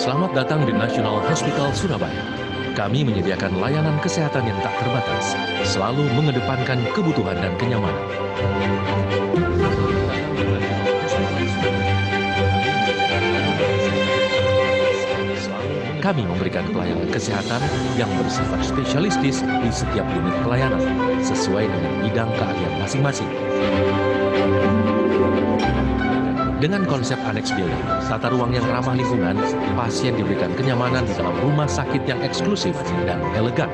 Selamat datang di National Hospital Surabaya. Kami menyediakan layanan kesehatan yang tak terbatas, selalu mengedepankan kebutuhan dan kenyamanan. Kami memberikan pelayanan kesehatan yang bersifat spesialistis di setiap unit pelayanan, sesuai dengan bidang keahlian masing-masing. Dengan konsep annex building, tata ruang yang ramah lingkungan, pasien diberikan kenyamanan di dalam rumah sakit yang eksklusif dan elegan.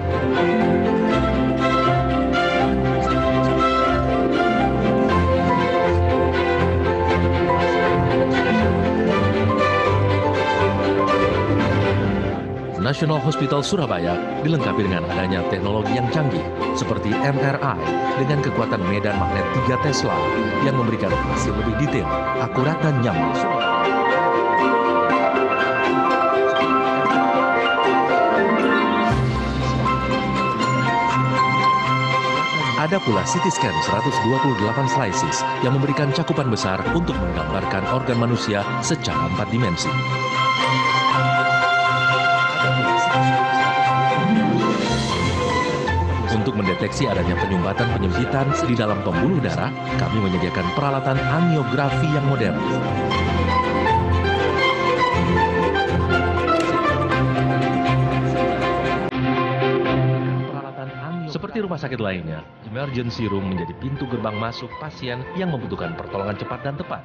National Hospital Surabaya dilengkapi dengan adanya teknologi yang canggih seperti MRI dengan kekuatan medan magnet 3 Tesla yang memberikan hasil lebih detail, akurat dan nyaman. Ada pula CT scan 128 slices yang memberikan cakupan besar untuk menggambarkan organ manusia secara 4 dimensi. Untuk mendeteksi adanya penyumbatan-penyempitan di dalam pembuluh darah, kami menyediakan peralatan angiografi yang modern. Seperti rumah sakit lainnya, emergency room menjadi pintu gerbang masuk pasien yang membutuhkan pertolongan cepat dan tepat.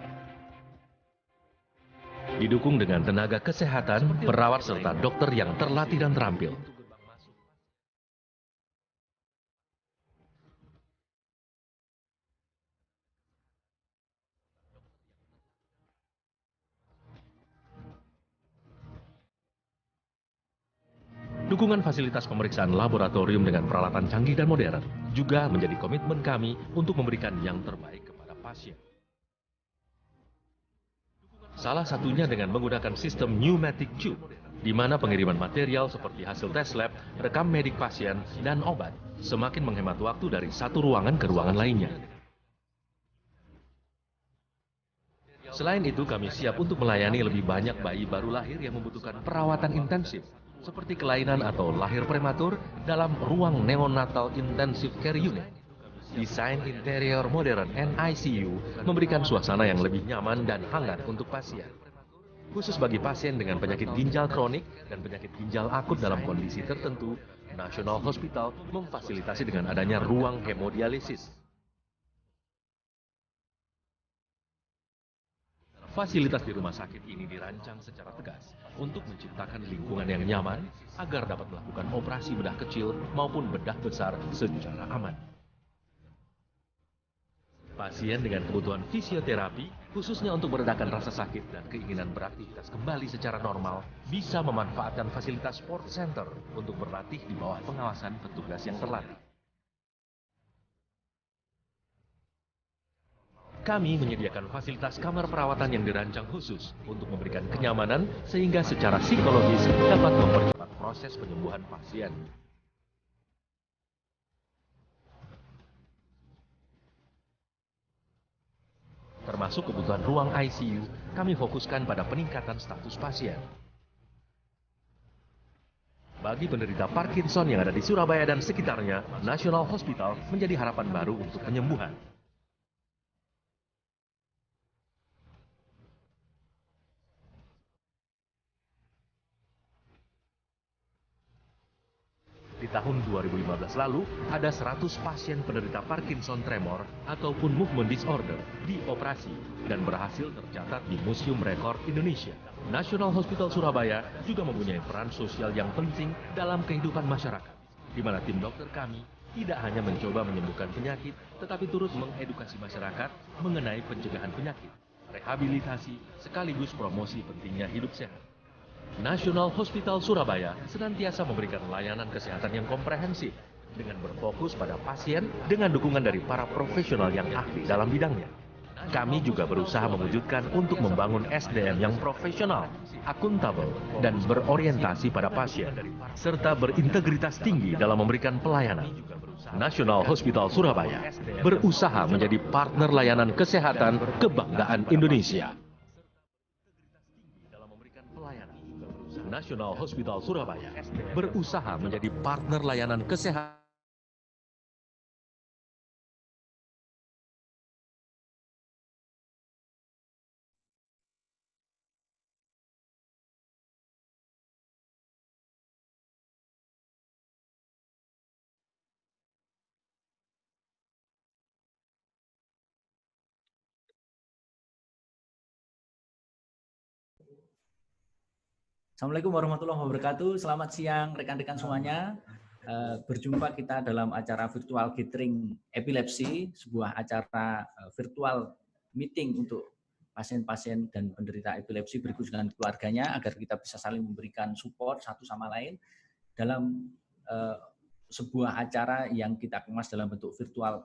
Didukung dengan tenaga kesehatan, perawat serta dokter yang terlatih dan terampil. Dukungan fasilitas pemeriksaan laboratorium dengan peralatan canggih dan modern juga menjadi komitmen kami untuk memberikan yang terbaik kepada pasien. Salah satunya dengan menggunakan sistem pneumatic tube, di mana pengiriman material seperti hasil tes lab, rekam medik pasien, dan obat semakin menghemat waktu dari satu ruangan ke ruangan lainnya. Selain itu, kami siap untuk melayani lebih banyak bayi baru lahir yang membutuhkan perawatan intensif, seperti kelainan atau lahir prematur dalam ruang neonatal intensive care unit. Desain interior modern NICU memberikan suasana yang lebih nyaman dan hangat untuk pasien. Khusus bagi pasien dengan penyakit ginjal kronik dan penyakit ginjal akut dalam kondisi tertentu, National Hospital memfasilitasi dengan adanya ruang hemodialisis. Fasilitas di rumah sakit ini dirancang secara tegas untuk menciptakan lingkungan yang nyaman agar dapat melakukan operasi bedah kecil maupun bedah besar secara aman. Pasien dengan kebutuhan fisioterapi, khususnya untuk meredakan rasa sakit dan keinginan beraktivitas kembali secara normal, bisa memanfaatkan fasilitas sport center untuk berlatih di bawah pengawasan petugas yang terlatih. Kami menyediakan fasilitas kamar perawatan yang dirancang khusus untuk memberikan kenyamanan sehingga secara psikologis dapat mempercepat proses penyembuhan pasien. Termasuk kebutuhan ruang ICU, kami fokuskan pada peningkatan status pasien. Bagi penderita Parkinson yang ada di Surabaya dan sekitarnya, National Hospital menjadi harapan baru untuk penyembuhan. Di tahun 2015 lalu, ada 100 pasien penderita Parkinson tremor ataupun movement disorder dioperasi dan berhasil tercatat di Museum Rekor Indonesia. National Hospital Surabaya juga mempunyai peran sosial yang penting dalam kehidupan masyarakat, di mana tim dokter kami tidak hanya mencoba menyembuhkan penyakit, tetapi turut mengedukasi masyarakat mengenai pencegahan penyakit, rehabilitasi, sekaligus promosi pentingnya hidup sehat. National Hospital Surabaya senantiasa memberikan layanan kesehatan yang komprehensif dengan berfokus pada pasien dengan dukungan dari para profesional yang ahli dalam bidangnya. Kami juga berusaha mewujudkan untuk membangun SDM yang profesional, akuntabel, dan berorientasi pada pasien, serta berintegritas tinggi dalam memberikan pelayanan. National Hospital Surabaya berusaha menjadi partner layanan kesehatan kebanggaan Indonesia. National Hospital Surabaya berusaha menjadi partner layanan kesehatan. Assalamualaikum warahmatullahi wabarakatuh. Selamat siang rekan-rekan semuanya. Berjumpa kita dalam acara virtual gathering epilepsi, sebuah acara virtual meeting untuk pasien-pasien dan penderita epilepsi berikut dengan keluarganya agar kita bisa saling memberikan support satu sama lain dalam sebuah acara yang kita kemas dalam bentuk virtual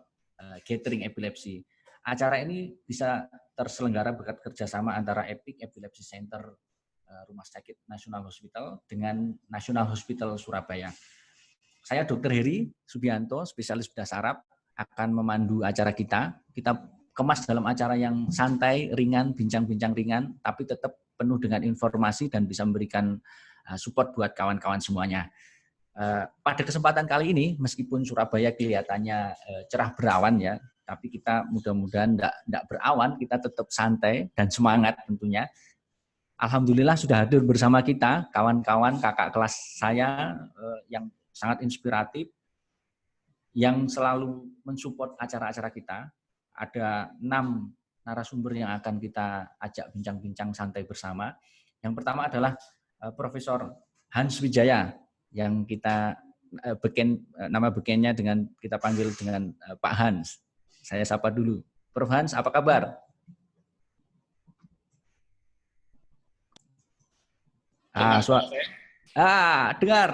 gathering epilepsi. Acara ini bisa terselenggara berkat kerjasama antara EPIC Epilepsy Center Rumah Sakit National Hospital dengan National Hospital Surabaya. Saya Dr. Heri Subianto, spesialis bedah saraf, akan memandu acara kita. Kita kemas dalam acara yang santai, ringan, bincang-bincang ringan, tapi tetap penuh dengan informasi dan bisa memberikan support buat kawan-kawan semuanya. Pada kesempatan kali ini, meskipun Surabaya kelihatannya cerah berawan ya, tapi kita mudah-mudahan tidak berawan, kita tetap santai dan semangat tentunya. Alhamdulillah sudah hadir bersama kita kawan-kawan kakak kelas saya yang sangat inspiratif, yang selalu mensupport acara-acara kita. Ada 6 narasumber yang akan kita ajak bincang-bincang santai bersama. Yang pertama adalah Profesor Hans Wijaya, yang kita nama bekennya dengan kita panggil dengan Pak Hans. Saya sapa dulu. Prof Hans, apa kabar?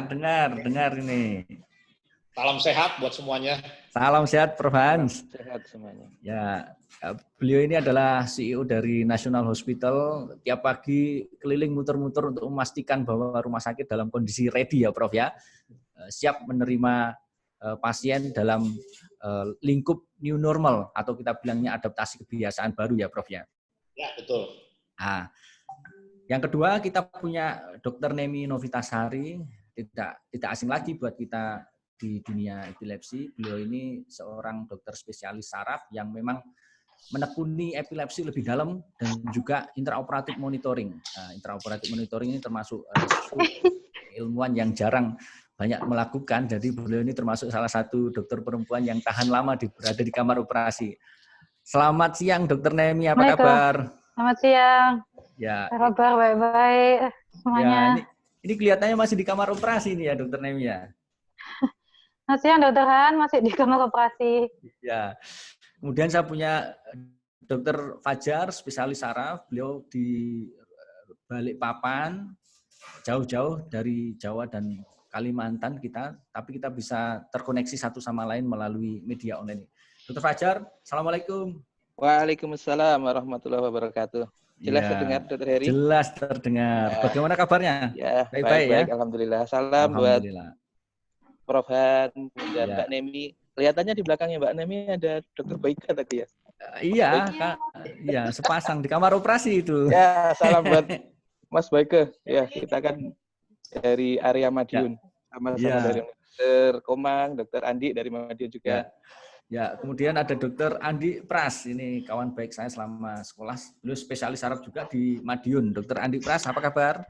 Dengar ini. Salam sehat buat semuanya. Salam sehat, Prof Hans. Sehat semuanya. Ya, beliau ini adalah CEO dari National Hospital. Tiap pagi keliling muter-muter untuk memastikan bahwa rumah sakit dalam kondisi ready ya, Prof ya. Siap menerima pasien dalam lingkup new normal atau kita bilangnya adaptasi kebiasaan baru ya, Prof ya. Ya, betul. Nah, yang kedua kita punya Dr. Nemi Novitasari, tidak asing lagi buat kita di dunia epilepsi. Beliau ini seorang dokter spesialis saraf yang memang menekuni epilepsi lebih dalam dan juga intraoperatif monitoring. Nah, intraoperatif monitoring ini termasuk ilmuwan yang jarang banyak melakukan. Jadi beliau ini termasuk salah satu dokter perempuan yang tahan lama berada di kamar operasi. Selamat siang, Dr. Nemi, apa kabar? Selamat siang. Ya. Kabar baik-baik semuanya. Ya, ini kelihatannya masih di kamar operasi nih ya, Dokter Nemi ya. Selamat siang, Dokter Han, masih di kamar operasi. Ya. Kemudian saya punya Dokter Fajar, spesialis saraf. Beliau di Balikpapan, jauh-jauh dari Jawa dan Kalimantan kita, tapi kita bisa terkoneksi satu sama lain melalui media online. Dokter Fajar, Assalamualaikum. Waalaikumsalam warahmatullahi wabarakatuh. Jelas terdengar, Dr. Heri? Jelas terdengar. Ya. Bagaimana kabarnya? Ya, baik-baik ya. Alhamdulillah. Salam buat Prof Han dan Mbak Nemi. Kelihatannya di belakangnya Mbak Nemi ada Dr. Baika tadi ya? Iya, Kak. Iya, sepasang di kamar operasi itu. Ya, salam buat Mas Baika. Ya, kita kan dari area Madiun. Sama-sama dari Dr. Komang, Dr. Andi dari Madiun juga. Ya, kemudian ada Dr. Andi Pras, ini kawan baik saya selama sekolah. Beliau spesialis saraf juga di Madiun. Dr. Andi Pras, apa kabar?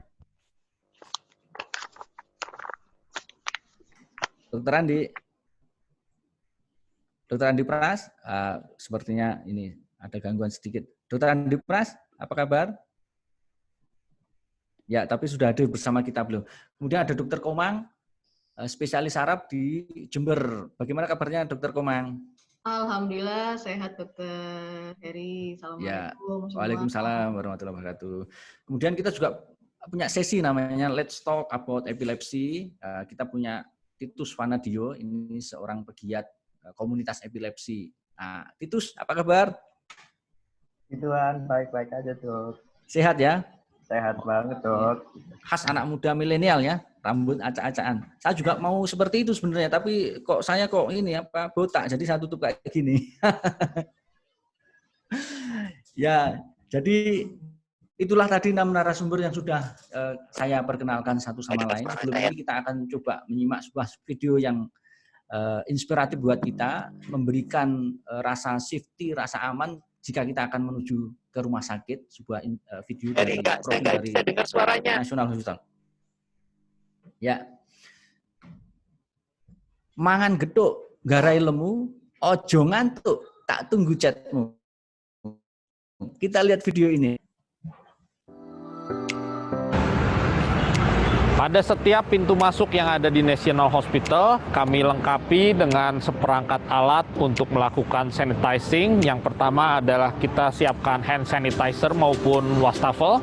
Dr. Andi Pras, sepertinya ini ada gangguan sedikit. Dr. Andi Pras, apa kabar? Ya, tapi sudah hadir bersama kita belum. Kemudian ada Dr. Komang, spesialis saraf di Jember. Bagaimana kabarnya, Dr. Komang? Alhamdulillah sehat, Dr. Heri. Assalamualaikum. Ya, waalaikumsalam warahmatullahi wabarakatuh. Kemudian kita juga punya sesi namanya Let's Talk About Epilepsy. Kita punya Titus Vanadio, ini seorang pegiat komunitas epilepsi. Nah, Titus, apa kabar? Tuhan, baik-baik aja, Dok. Sehat ya? Sehat banget, Dok. Khas anak muda milenial ya, rambut acak-acakan. Saya juga mau seperti itu sebenarnya, tapi saya ini botak, jadi saya tutup kayak gini. Ya, jadi itulah tadi 6 narasumber yang sudah saya perkenalkan satu sama lain. Sebelum ini kita akan coba menyimak sebuah video yang inspiratif buat kita, memberikan rasa safety, rasa aman jika kita akan menuju ke rumah sakit. Sebuah video dari National Hospital. Ya. Mangan gethuk, garai lemu, ojo ngantuk, tak tunggu chatmu. Kita lihat video ini. Pada setiap pintu masuk yang ada di National Hospital, kami lengkapi dengan seperangkat alat untuk melakukan sanitizing. Yang pertama adalah kita siapkan hand sanitizer maupun wastafel.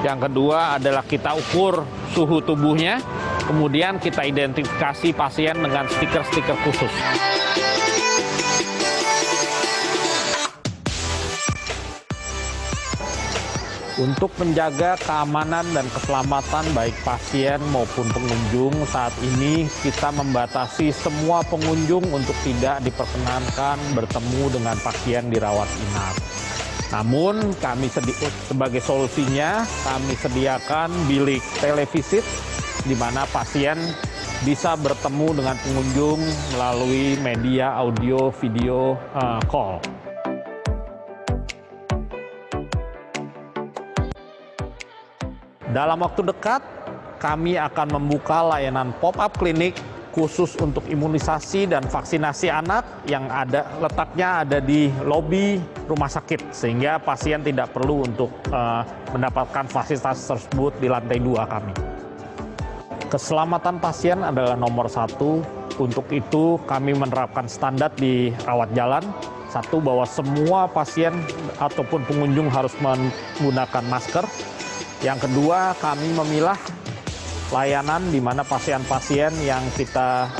Yang kedua adalah kita ukur suhu tubuhnya. Kemudian kita identifikasi pasien dengan stiker-stiker khusus. Untuk menjaga keamanan dan keselamatan baik pasien maupun pengunjung, saat ini kita membatasi semua pengunjung untuk tidak diperkenankan bertemu dengan pasien dirawat inap. Namun kami sebagai solusinya, kami sediakan bilik televisit di mana pasien bisa bertemu dengan pengunjung melalui media audio video call. Dalam waktu dekat, kami akan membuka layanan pop-up klinik khusus untuk imunisasi dan vaksinasi anak yang letaknya ada di lobi rumah sakit, sehingga pasien tidak perlu untuk mendapatkan fasilitas tersebut di lantai 2 kami. Keselamatan pasien adalah nomor 1. Untuk itu kami menerapkan standar di rawat jalan. 1, bahwa semua pasien ataupun pengunjung harus menggunakan masker. Yang kedua, kami memilah layanan di mana pasien-pasien yang kita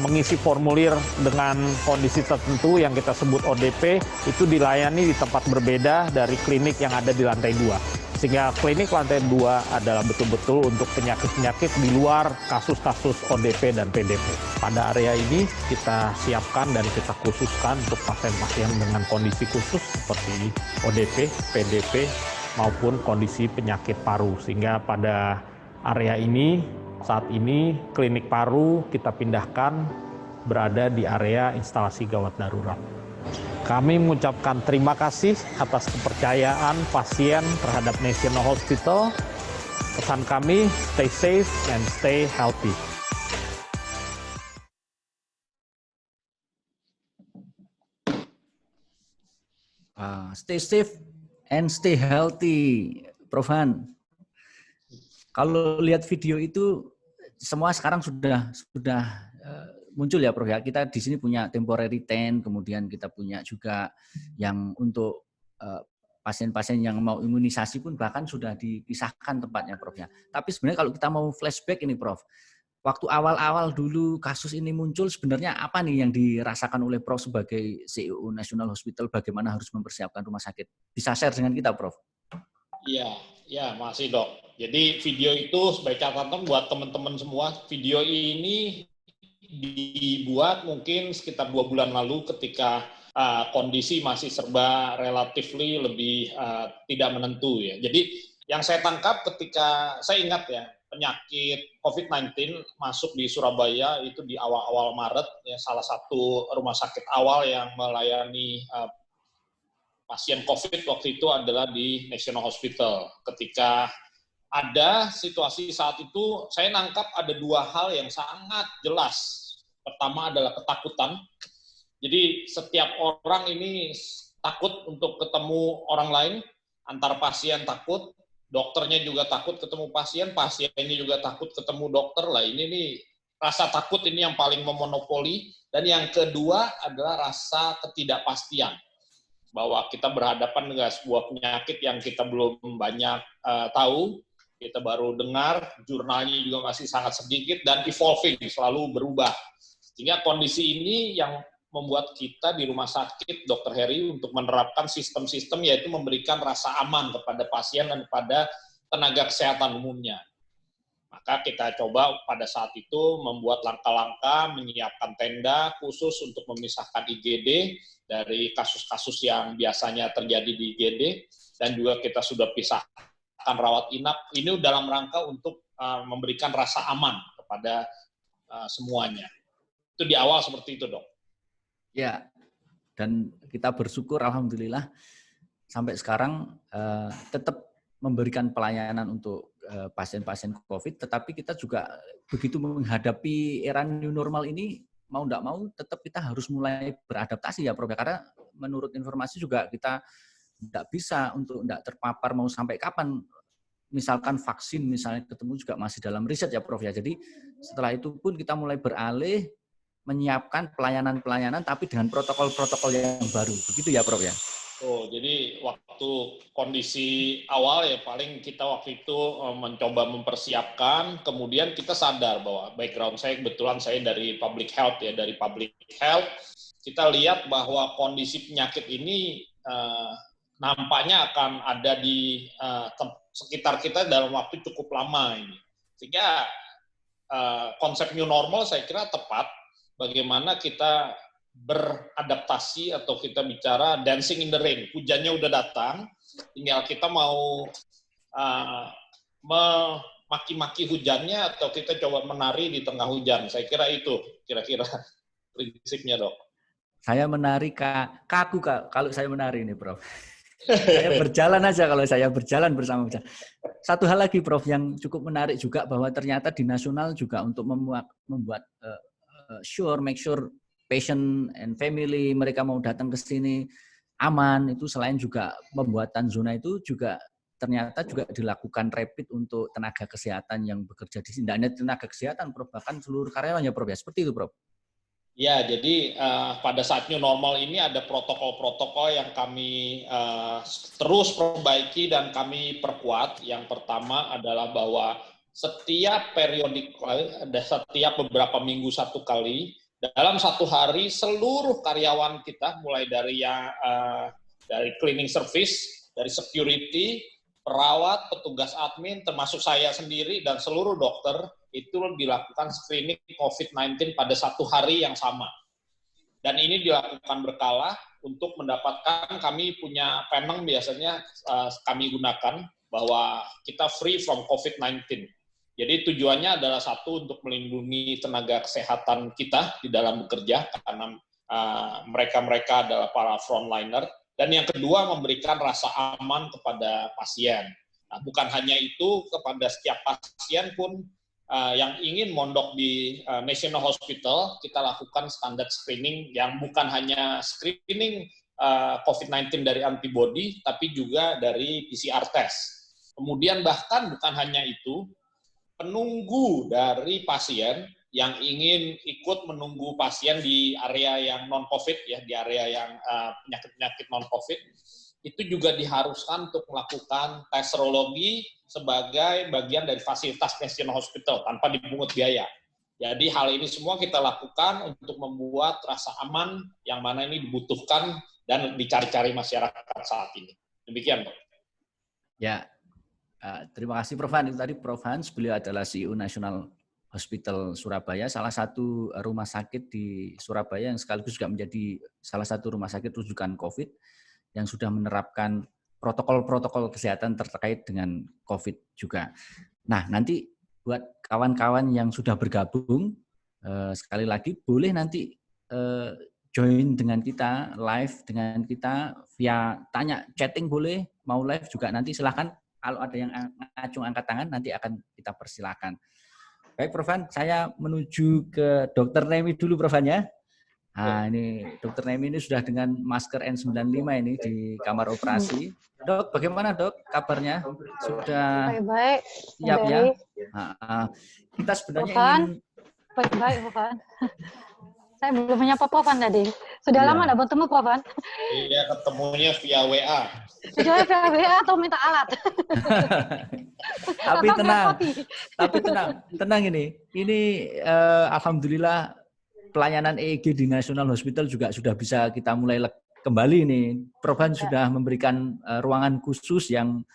mengisi formulir dengan kondisi tertentu yang kita sebut ODP, itu dilayani di tempat berbeda dari klinik yang ada di lantai 2. Sehingga klinik lantai 2 adalah betul-betul untuk penyakit-penyakit di luar kasus-kasus ODP dan PDP. Pada area ini kita siapkan dan kita khususkan untuk pasien-pasien dengan kondisi khusus seperti ODP, PDP, maupun kondisi penyakit paru. Sehingga pada area ini, saat ini klinik paru kita pindahkan berada di area instalasi gawat darurat. Kami mengucapkan terima kasih atas kepercayaan pasien terhadap National Hospital. Pesan kami, stay safe and stay healthy. Stay safe and stay healthy, Prof. Han. Kalau lihat video itu, semua sekarang sudah muncul ya, Prof. Ya. Kita di sini punya temporary tent, kemudian kita punya juga yang untuk pasien-pasien yang mau imunisasi pun bahkan sudah dipisahkan tempatnya, Prof. Ya. Tapi sebenarnya kalau kita mau flashback ini, Prof. Waktu awal-awal dulu kasus ini muncul, sebenarnya apa nih yang dirasakan oleh Prof sebagai CEO National Hospital, bagaimana harus mempersiapkan rumah sakit? Bisa share dengan kita, Prof? Iya, makasih dok. Jadi video itu sebagai catatan buat teman-teman semua, video ini dibuat mungkin sekitar 2 bulan lalu ketika kondisi masih serba relatively lebih tidak menentu ya. Jadi yang saya tangkap ketika, saya ingat ya, penyakit COVID-19 masuk di Surabaya itu di awal-awal Maret, ya, salah satu rumah sakit awal yang melayani pasien COVID waktu itu adalah di National Hospital. Ketika ada situasi saat itu, saya nangkap ada 2 hal yang sangat jelas. Pertama adalah ketakutan. Jadi setiap orang ini takut untuk ketemu orang lain, antar pasien takut, dokternya juga takut ketemu pasien, pasiennya juga takut ketemu dokter. Lah ini nih, rasa takut ini yang paling memonopoli. Dan yang kedua adalah rasa ketidakpastian. Bahwa kita berhadapan dengan sebuah penyakit yang kita belum banyak tahu, kita baru dengar, jurnalnya juga masih sangat sedikit, dan evolving, selalu berubah. Sehingga kondisi ini yang membuat kita di rumah sakit Dr. Heri untuk menerapkan sistem-sistem, yaitu memberikan rasa aman kepada pasien dan kepada tenaga kesehatan umumnya. Maka kita coba pada saat itu membuat langkah-langkah, menyiapkan tenda khusus untuk memisahkan IGD dari kasus-kasus yang biasanya terjadi di IGD, dan juga kita sudah pisahkan rawat inap. Ini dalam rangka untuk memberikan rasa aman kepada semuanya. Itu di awal seperti itu, Dok. Ya, dan kita bersyukur alhamdulillah sampai sekarang tetap memberikan pelayanan untuk pasien-pasien COVID, tetapi kita juga begitu menghadapi era new normal ini, mau tidak mau tetap kita harus mulai beradaptasi ya Prof. Karena menurut informasi juga kita tidak bisa untuk tidak terpapar mau sampai kapan. Misalkan vaksin misalnya ketemu juga masih dalam riset ya Prof. Ya. Jadi setelah itu pun kita mulai beralih menyiapkan pelayanan-pelayanan tapi dengan protokol-protokol yang baru. Begitu ya Prof. Ya. Oh, jadi waktu kondisi awal ya paling kita waktu itu mencoba mempersiapkan, kemudian kita sadar bahwa background saya kebetulan saya dari public health ya, dari public health kita lihat bahwa kondisi penyakit ini nampaknya akan ada di sekitar kita dalam waktu cukup lama ini. Sehingga konsep new normal saya kira tepat, bagaimana kita beradaptasi atau kita bicara dancing in the rain. Hujannya udah datang, tinggal kita mau memaki-maki hujannya atau kita coba menari di tengah hujan. Saya kira itu kira-kira prinsipnya, Dok. Saya menari kaku kalau saya menari ini, Prof. Saya berjalan aja kalau saya berjalan bersama. Satu hal lagi, Prof, yang cukup menarik juga bahwa ternyata di nasional juga untuk membuat make sure patient and family mereka mau datang ke sini aman, itu selain juga pembuatan zona itu juga ternyata juga dilakukan rapid untuk tenaga kesehatan yang bekerja di sini. Tidak hanya tenaga kesehatan, Prof, bahkan seluruh karyawan ya, Prof, ya. Seperti itu, Prof. Ya, jadi pada saat new normal ini ada protokol-protokol yang kami terus perbaiki dan kami perkuat. Yang pertama adalah bahwa setiap periodik, setiap beberapa minggu satu kali, dalam satu hari seluruh karyawan kita, mulai dari dari cleaning service, dari security, perawat, petugas admin, termasuk saya sendiri dan seluruh dokter, itu dilakukan screening COVID-19 pada satu hari yang sama. Dan ini dilakukan berkala untuk mendapatkan, kami punya panel biasanya kami gunakan, bahwa kita free from COVID-19. Jadi tujuannya adalah satu, untuk melindungi tenaga kesehatan kita di dalam bekerja, karena mereka-mereka adalah para frontliner. Dan yang kedua, memberikan rasa aman kepada pasien. Nah, bukan hanya itu, kepada setiap pasien pun yang ingin mondok di National Hospital, kita lakukan standar screening yang bukan hanya screening COVID-19 dari antibody, tapi juga dari PCR test. Kemudian bahkan bukan hanya itu, penunggu dari pasien yang ingin ikut menunggu pasien di area yang non-COVID, ya, di area yang penyakit-penyakit non-COVID, itu juga diharuskan untuk melakukan tes serologi sebagai bagian dari fasilitas National Hospital tanpa dipungut biaya. Jadi hal ini semua kita lakukan untuk membuat rasa aman yang mana ini dibutuhkan dan dicari-cari masyarakat saat ini. Demikian, Pak. Ya. Terima kasih Prof. Hans. Itu tadi Prof. Hans, beliau adalah CEO National Hospital Surabaya, salah satu rumah sakit di Surabaya yang sekaligus juga menjadi salah satu rumah sakit rujukan COVID yang sudah menerapkan protokol-protokol kesehatan terkait dengan COVID juga. Nah, nanti buat kawan-kawan yang sudah bergabung, sekali lagi boleh nanti join dengan kita, live dengan kita via tanya, chatting boleh, mau live juga nanti silahkan. Kalau ada yang ngacung angkat tangan, nanti akan kita persilakan. Baik, Prof. Han, saya menuju ke Dr. Nemi dulu, Prof. Han, ya. Nah, ini Dr. Nemi ini sudah dengan masker N95 ini di kamar operasi. Dok, bagaimana Dok kabarnya? Sudah baik-baik siap ya? Kita sebenarnya ingin... Baik-baik, Prof. Han. Saya belum menyapa Prof. Han tadi. Sudah lama tidak bertemu, Prof. Han? Iya, ketemunya via WA. Via WA atau minta alat? Tapi tenang ini. Ini alhamdulillah pelayanan EEG di National Hospital juga sudah bisa kita mulai kembali nih. Prof. Han sudah memberikan ruangan khusus yang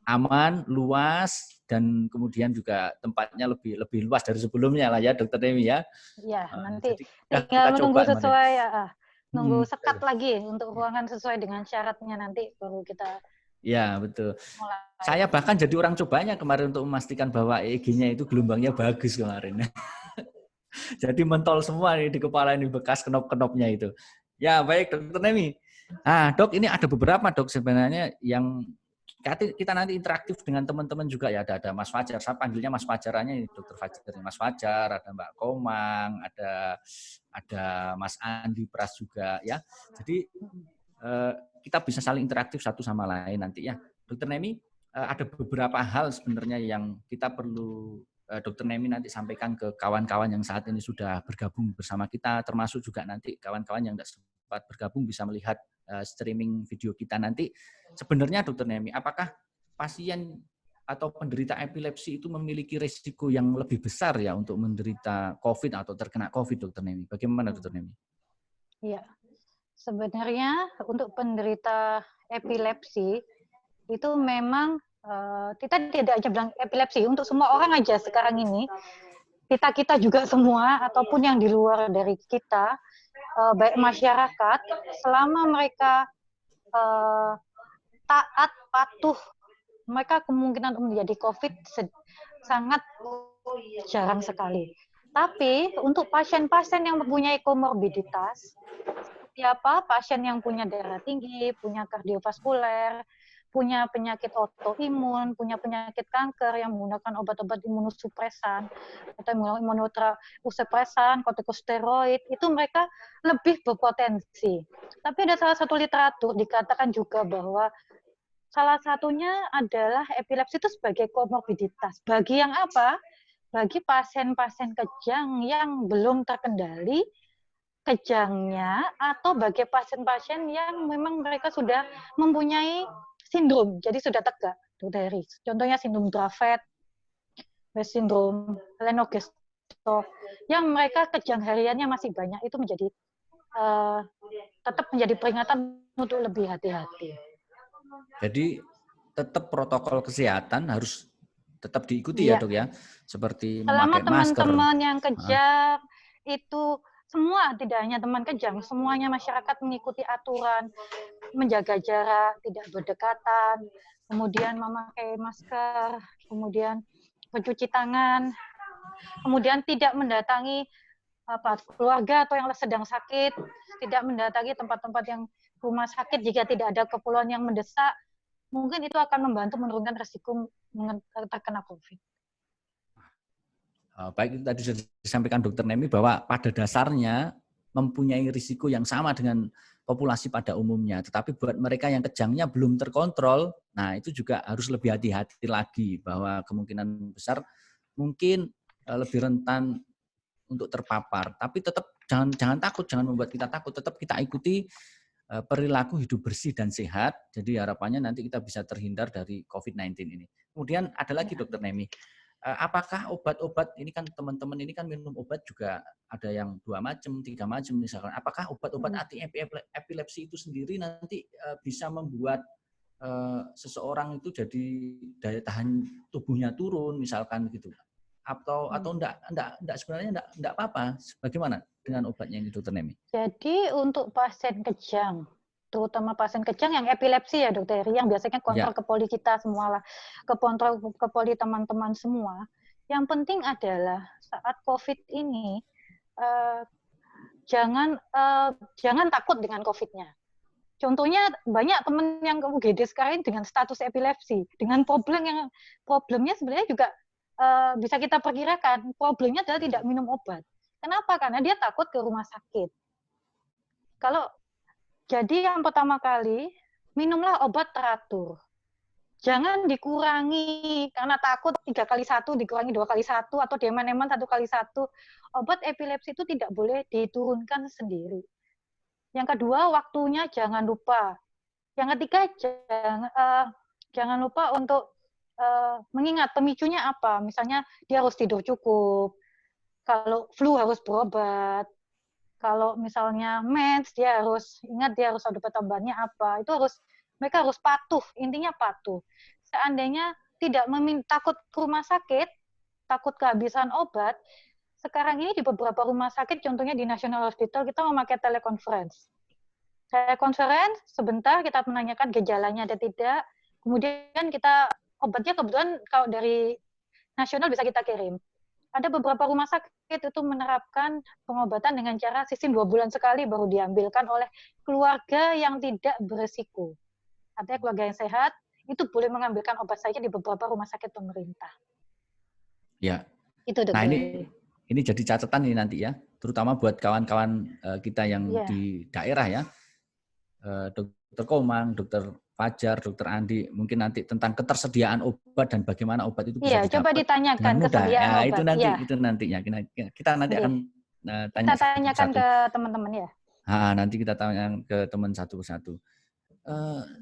aman, luas, dan kemudian juga tempatnya lebih luas dari sebelumnya lah ya, Dokter Nemi ya. Iya, nanti jadi, tinggal menunggu coba sesuai nunggu sekat lagi untuk ruangan sesuai dengan syaratnya, nanti baru kita ya betul. mulai. Saya bahkan jadi orang cobanya kemarin untuk memastikan bahwa EEG-nya itu gelombangnya bagus kemarin. Jadi mentol semua nih di kepala ini, bekas knop-knopnya itu. Ya baik Dokter Nemi. Nah Dok, ini ada beberapa Dok sebenarnya yang kita nanti interaktif dengan teman-teman juga ya. Ada Mas Fajar, saya panggilnya Mas Fajarannya Dokter Fajar, Mas Fajar, ada Mbak Komang, ada Mas Andi Pras juga ya. Jadi kita bisa saling interaktif satu sama lain nanti ya. Dokter Nemi, ada beberapa hal sebenarnya yang kita perlu Dokter Nemi nanti sampaikan ke kawan-kawan yang saat ini sudah bergabung bersama kita, termasuk juga nanti kawan-kawan yang tidak sempat bergabung bisa melihat streaming video kita nanti. Sebenarnya Dokter Nemi, apakah pasien atau penderita epilepsi itu memiliki risiko yang lebih besar ya untuk menderita COVID atau terkena COVID, Dokter Nemi? Bagaimana Dokter Nemi? Iya, sebenarnya untuk penderita epilepsi itu memang kita tidak aja bilang epilepsi, untuk semua orang aja sekarang ini, kita juga semua ataupun yang di luar dari kita, baik masyarakat, selama mereka taat, patuh, mereka kemungkinan menjadi COVID sangat jarang sekali. Tapi untuk pasien-pasien yang mempunyai komorbiditas, seperti apa? Pasien yang punya darah tinggi, punya kardiovaskuler, punya penyakit autoimun, punya penyakit kanker yang menggunakan obat-obat imunosupresan atau imunosupresan, kortikosteroid, itu mereka lebih berpotensi. Tapi ada salah satu literatur dikatakan juga bahwa salah satunya adalah epilepsi itu sebagai komorbiditas. Bagi yang apa? Bagi pasien-pasien kejang yang belum terkendali kejangnya, atau bagi pasien-pasien yang memang mereka sudah mempunyai sindrom, jadi sudah tegak, Dokter Heri. Contohnya sindrom Dravet, sindrom Lennox-Gastaut, yang mereka kejang hariannya masih banyak, itu menjadi tetap menjadi peringatan untuk lebih hati-hati. Jadi tetap protokol kesehatan harus tetap diikuti ya Dok ya, seperti selama memakai masker. Teman-teman yang kejang itu semua, tidak hanya teman kejang, semuanya masyarakat mengikuti aturan, menjaga jarak, tidak berdekatan, kemudian memakai masker, kemudian mencuci tangan, kemudian tidak mendatangi keluarga atau yang sedang sakit, tidak mendatangi tempat-tempat yang rumah sakit jika tidak ada keperluan yang mendesak, mungkin itu akan membantu menurunkan risiko terkena COVID. Baik, itu tadi sudah disampaikan Dokter Nemi bahwa pada dasarnya mempunyai risiko yang sama dengan populasi pada umumnya. Tetapi buat mereka yang kejangnya belum terkontrol, nah itu juga harus lebih hati-hati lagi bahwa kemungkinan besar mungkin lebih rentan untuk terpapar. Tapi tetap jangan takut, jangan membuat kita takut. Tetap kita ikuti perilaku hidup bersih dan sehat. Jadi harapannya nanti kita bisa terhindar dari COVID-19 ini. Kemudian ada lagi Dokter Nemi. Apakah obat-obat ini kan teman-teman ini kan minum obat juga ada yang 2 macam, 3 macam misalkan. Apakah obat-obat anti epilepsi itu sendiri nanti bisa membuat seseorang itu jadi daya tahan tubuhnya turun misalkan gitu? Atau enggak sebenarnya enggak apa-apa. Bagaimana dengan obatnya ini Dokter Nemi? Jadi untuk pasien kejang, terutama pasien kejang yang epilepsi ya Dokter Heri, yang biasanya kontrol ke poli kita semua lah, kontrol ke poli teman-teman semua. Yang penting adalah saat COVID ini jangan takut dengan COVID-nya. Contohnya banyak teman yang ke UGD sekarang dengan status epilepsi, dengan problemnya sebenarnya juga bisa kita perkirakan. Problemnya adalah tidak minum obat. Kenapa? Karena dia takut ke rumah sakit. Jadi yang pertama kali, minumlah obat teratur. Jangan dikurangi, karena takut 3x1, dikurangi 2x1, atau deman-deman 1x1. Obat epilepsi itu tidak boleh diturunkan sendiri. Yang kedua, waktunya jangan lupa. Yang ketiga, jangan lupa untuk mengingat pemicunya apa. Misalnya, dia harus tidur cukup. Kalau flu harus berobat. Kalau misalnya mens, dia harus ingat dia harus obat tambahannya apa. Itu mereka harus patuh, intinya patuh. Seandainya tidak takut ke rumah sakit, takut kehabisan obat, sekarang ini di beberapa rumah sakit, contohnya di National Hospital, kita memakai teleconference. Teleconference, sebentar kita menanyakan gejalanya ada tidak, kemudian kita, obatnya kebetulan kalau dari nasional bisa kita kirim. Ada beberapa rumah sakit itu menerapkan pengobatan dengan cara sistem 2 bulan sekali baru diambilkan oleh keluarga yang tidak beresiko. Artinya keluarga yang sehat itu boleh mengambilkan obat saja di beberapa rumah sakit pemerintah. Ya. Itu Nah ini jadi catatan ini nanti ya, terutama buat kawan-kawan kita yang di daerah ya, Dokter Komang, Dokter Fajar, Dokter Andi, mungkin nanti tentang ketersediaan obat dan bagaimana obat itu bisa didapat coba ditanyakan kesediaan obat. Itu nantinya kita nanti akan tanya. Kita tanyakan ke teman-teman ya. Nanti kita tanya ke teman satu persatu.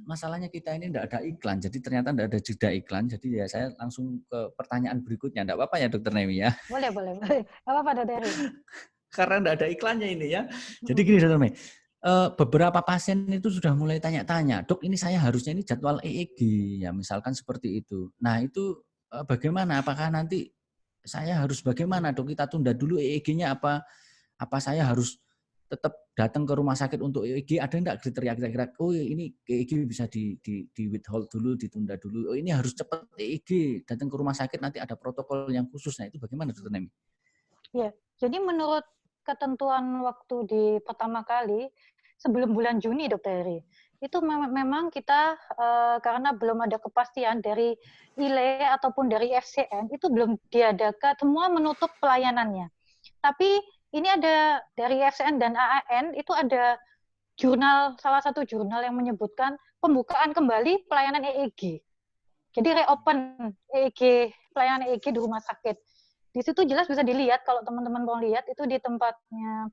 Masalahnya kita ini tidak ada iklan, jadi ternyata tidak ada jeda iklan, jadi ya saya langsung ke pertanyaan berikutnya. Tidak apa-apa ya Dokter Nemi ya? Boleh. Tidak apa-apa Dokter Nemi. Karena tidak ada iklannya ini ya. Jadi gini Dokter Nemi, beberapa pasien itu sudah mulai tanya-tanya, dok ini saya harusnya ini jadwal EEG, ya misalkan seperti itu. Nah itu bagaimana? Apakah nanti saya harus bagaimana dok? Kita tunda dulu EEG-nya apa saya harus tetap datang ke rumah sakit untuk EEG? Ada enggak kriteria kira-kira? Oh ini EEG bisa di withhold dulu, ditunda dulu. Oh ini harus cepat EEG, datang ke rumah sakit nanti ada protokol yang khusus. Nah itu bagaimana Dokter Nemi? Ya, jadi menurut ketentuan waktu di pertama kali sebelum bulan Juni Dokter Heri, itu memang kita karena belum ada kepastian dari ILE ataupun dari FCN itu belum diadakan, semua menutup pelayanannya. Tapi ini ada dari FCN dan AAN itu ada salah satu jurnal yang menyebutkan pembukaan kembali pelayanan EEG. Jadi reopen EEG, pelayanan EEG di rumah sakit. Di situ jelas bisa dilihat kalau teman-teman mau lihat itu di tempatnya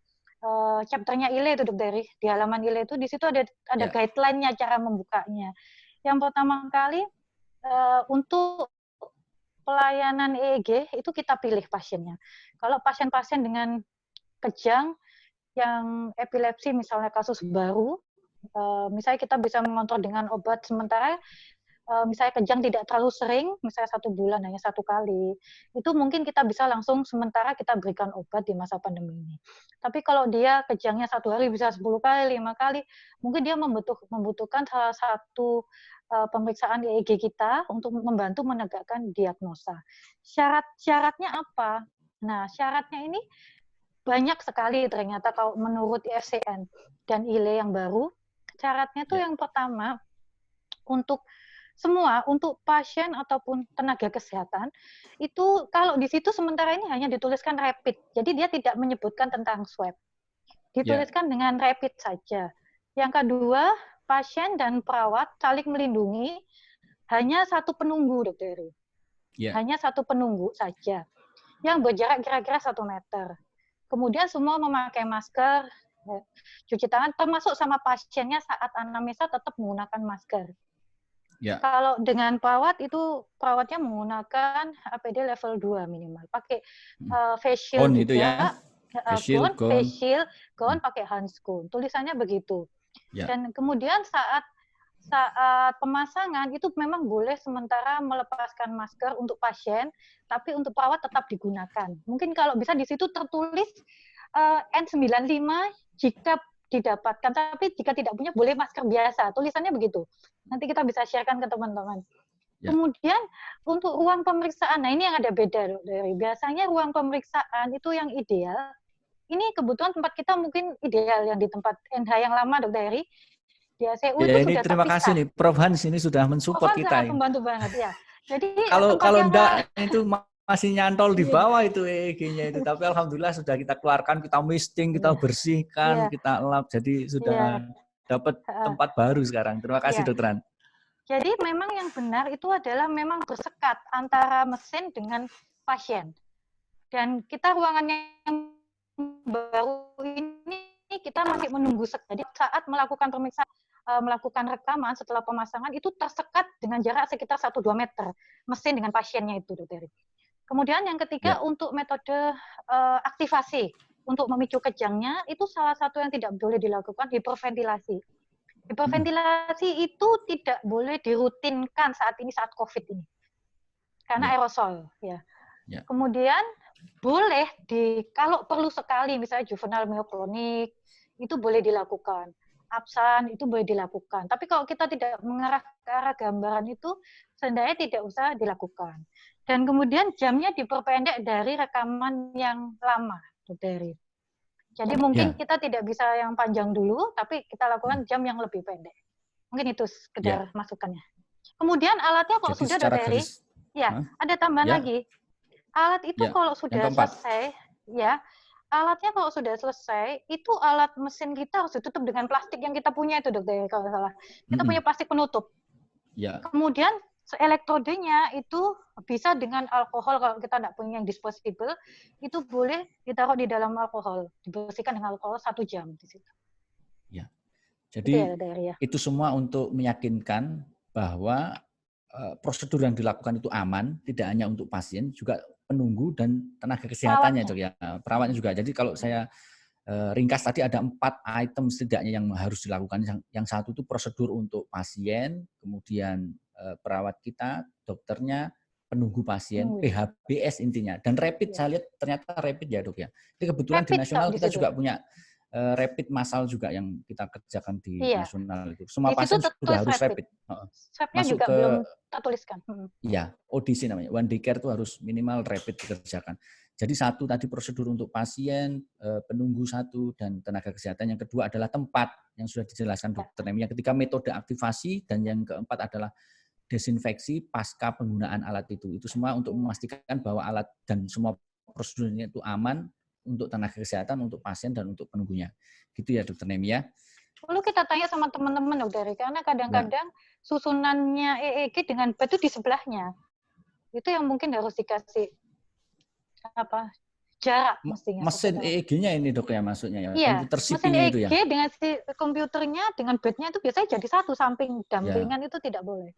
chapternya ILE itu Dokter Heri, di halaman ILE itu di situ ada guideline-nya cara membukanya. Yang pertama kali untuk pelayanan EEG itu kita pilih pasiennya. Kalau pasien-pasien dengan kejang yang epilepsi misalnya kasus baru, misalnya kita bisa mengontrol dengan obat sementara. Misalnya kejang tidak terlalu sering, misalnya 1 bulan hanya 1 kali, itu mungkin kita bisa langsung sementara kita berikan obat di masa pandemi ini. Tapi kalau dia kejangnya 1 hari bisa 10 kali, 5 kali, mungkin dia membutuhkan salah satu pemeriksaan EEG kita untuk membantu menegakkan diagnosa. Syaratnya apa? Nah, syaratnya ini banyak sekali ternyata kalau menurut FCN dan ILE yang baru. Syaratnya itu yang pertama, untuk pasien ataupun tenaga kesehatan itu kalau di situ sementara ini hanya dituliskan rapid, jadi dia tidak menyebutkan tentang swab, dituliskan dengan rapid saja. Yang kedua, pasien dan perawat saling melindungi, hanya 1 penunggu Dokter Heri, hanya 1 penunggu saja yang berjarak kira-kira 1 meter. Kemudian semua memakai masker, cuci tangan, termasuk sama pasiennya saat anamnesa tetap menggunakan masker. Ya. Kalau dengan perawat itu perawatnya menggunakan APD level 2 minimal, pakai face shield juga, itu ya. face shield, gaun pakai handscoon, tulisannya begitu. Ya. Dan kemudian saat pemasangan itu memang boleh sementara melepaskan masker untuk pasien, tapi untuk perawat tetap digunakan. Mungkin kalau bisa di situ tertulis N95 jika didapatkan, tapi jika tidak punya boleh masker biasa, tulisannya begitu. Nanti kita bisa sharekan ke teman-teman. Ya. Kemudian untuk ruang pemeriksaan, nah ini yang ada beda dari biasanya ruang pemeriksaan itu yang ideal. Ini kebetulan tempat kita mungkin ideal yang di tempat NH yang lama Dokter Heri. Di ACU ya, itu ini sudah terima kasih nih Prof Hans ini sudah mensupport kita. Sangat membantu banget ya. Jadi kalau enggak itu masih nyantol di bawah itu EEG-nya itu, tapi alhamdulillah sudah kita keluarkan, kita misting, kita bersihkan, kita lap, jadi sudah dapat tempat baru sekarang. Terima kasih Dokter An. Jadi memang yang benar itu adalah memang bersekat antara mesin dengan pasien. Dan kita ruangannya yang baru ini kita masih menunggu. Jadi saat melakukan pemeriksaan, melakukan rekaman setelah pemasangan itu tersekat dengan jarak sekitar 1-2 meter mesin dengan pasiennya itu Dokter. Kemudian yang ketiga untuk metode aktivasi untuk memicu kejangnya itu salah satu yang tidak boleh dilakukan hiperventilasi. Hiperventilasi itu tidak boleh dirutinkan saat COVID ini. karena Ya. aerosol ya. Ya. Kemudian boleh kalau perlu sekali misalnya juvenile myoclonic itu boleh dilakukan. Absan itu boleh dilakukan. Tapi kalau kita tidak mengarah ke arah gambaran itu sebenarnya tidak usah dilakukan. Dan kemudian jamnya diperpendek dari rekaman yang lama, Dr. Heri. Jadi mungkin kita tidak bisa yang panjang dulu, tapi kita lakukan jam yang lebih pendek. Mungkin itu sekedar masukannya. Kemudian alatnya kalau Jadi sudah, Dr. Heri, ada tambahan lagi. Alat itu kalau sudah selesai, alatnya kalau sudah selesai, itu alat mesin kita harus ditutup dengan plastik yang kita punya itu, Dokter, kalau salah. Kita punya plastik penutup. Ya. Kemudian elektrodenya itu bisa dengan alkohol, kalau kita tidak punya yang disposable, itu boleh ditaruh di dalam alkohol, dibersihkan dengan alkohol 1 jam di situ. Ya. Jadi itu semua untuk meyakinkan bahwa prosedur yang dilakukan itu aman, tidak hanya untuk pasien, juga penunggu dan tenaga kesehatannya, Dok, ya, perawatnya juga. Jadi kalau saya ringkas tadi ada 4 item setidaknya yang harus dilakukan. Yang satu itu prosedur untuk pasien, kemudian perawat kita, dokternya, penunggu pasien, PHBS intinya. Dan rapid, saya lihat ternyata rapid ya, Dok, ya. Jadi kebetulan rapid, di nasional kita juga punya rapid massal juga yang kita kerjakan di nasional itu. Semua pasien sudah harus rapid. Swabnya juga belum tertuliskan. Iya, ODC namanya. One day care itu harus minimal rapid dikerjakan. Jadi satu tadi prosedur untuk pasien, penunggu satu, dan tenaga kesehatan. Yang kedua adalah tempat yang sudah dijelaskan Dokter Nemi. Yang ketiga metode aktivasi, dan yang keempat adalah desinfeksi pasca penggunaan alat itu. Itu semua untuk memastikan bahwa alat dan semua prosedurnya itu aman untuk tenaga kesehatan, untuk pasien, dan untuk penunggunya. Gitu ya, Dokter Nemi ya. Perlu kita tanya sama teman-teman, Dokter, karena kadang-kadang susunannya EEG dengan bed itu di sebelahnya. Itu yang mungkin harus dikasih jarak mestinya. Mesin EEG-nya ini, Dok, ya, maksudnya ya. Iya, komputer mesin itu ya. EEG dengan si komputernya dengan bednya itu biasanya jadi satu, samping dampingan itu tidak boleh.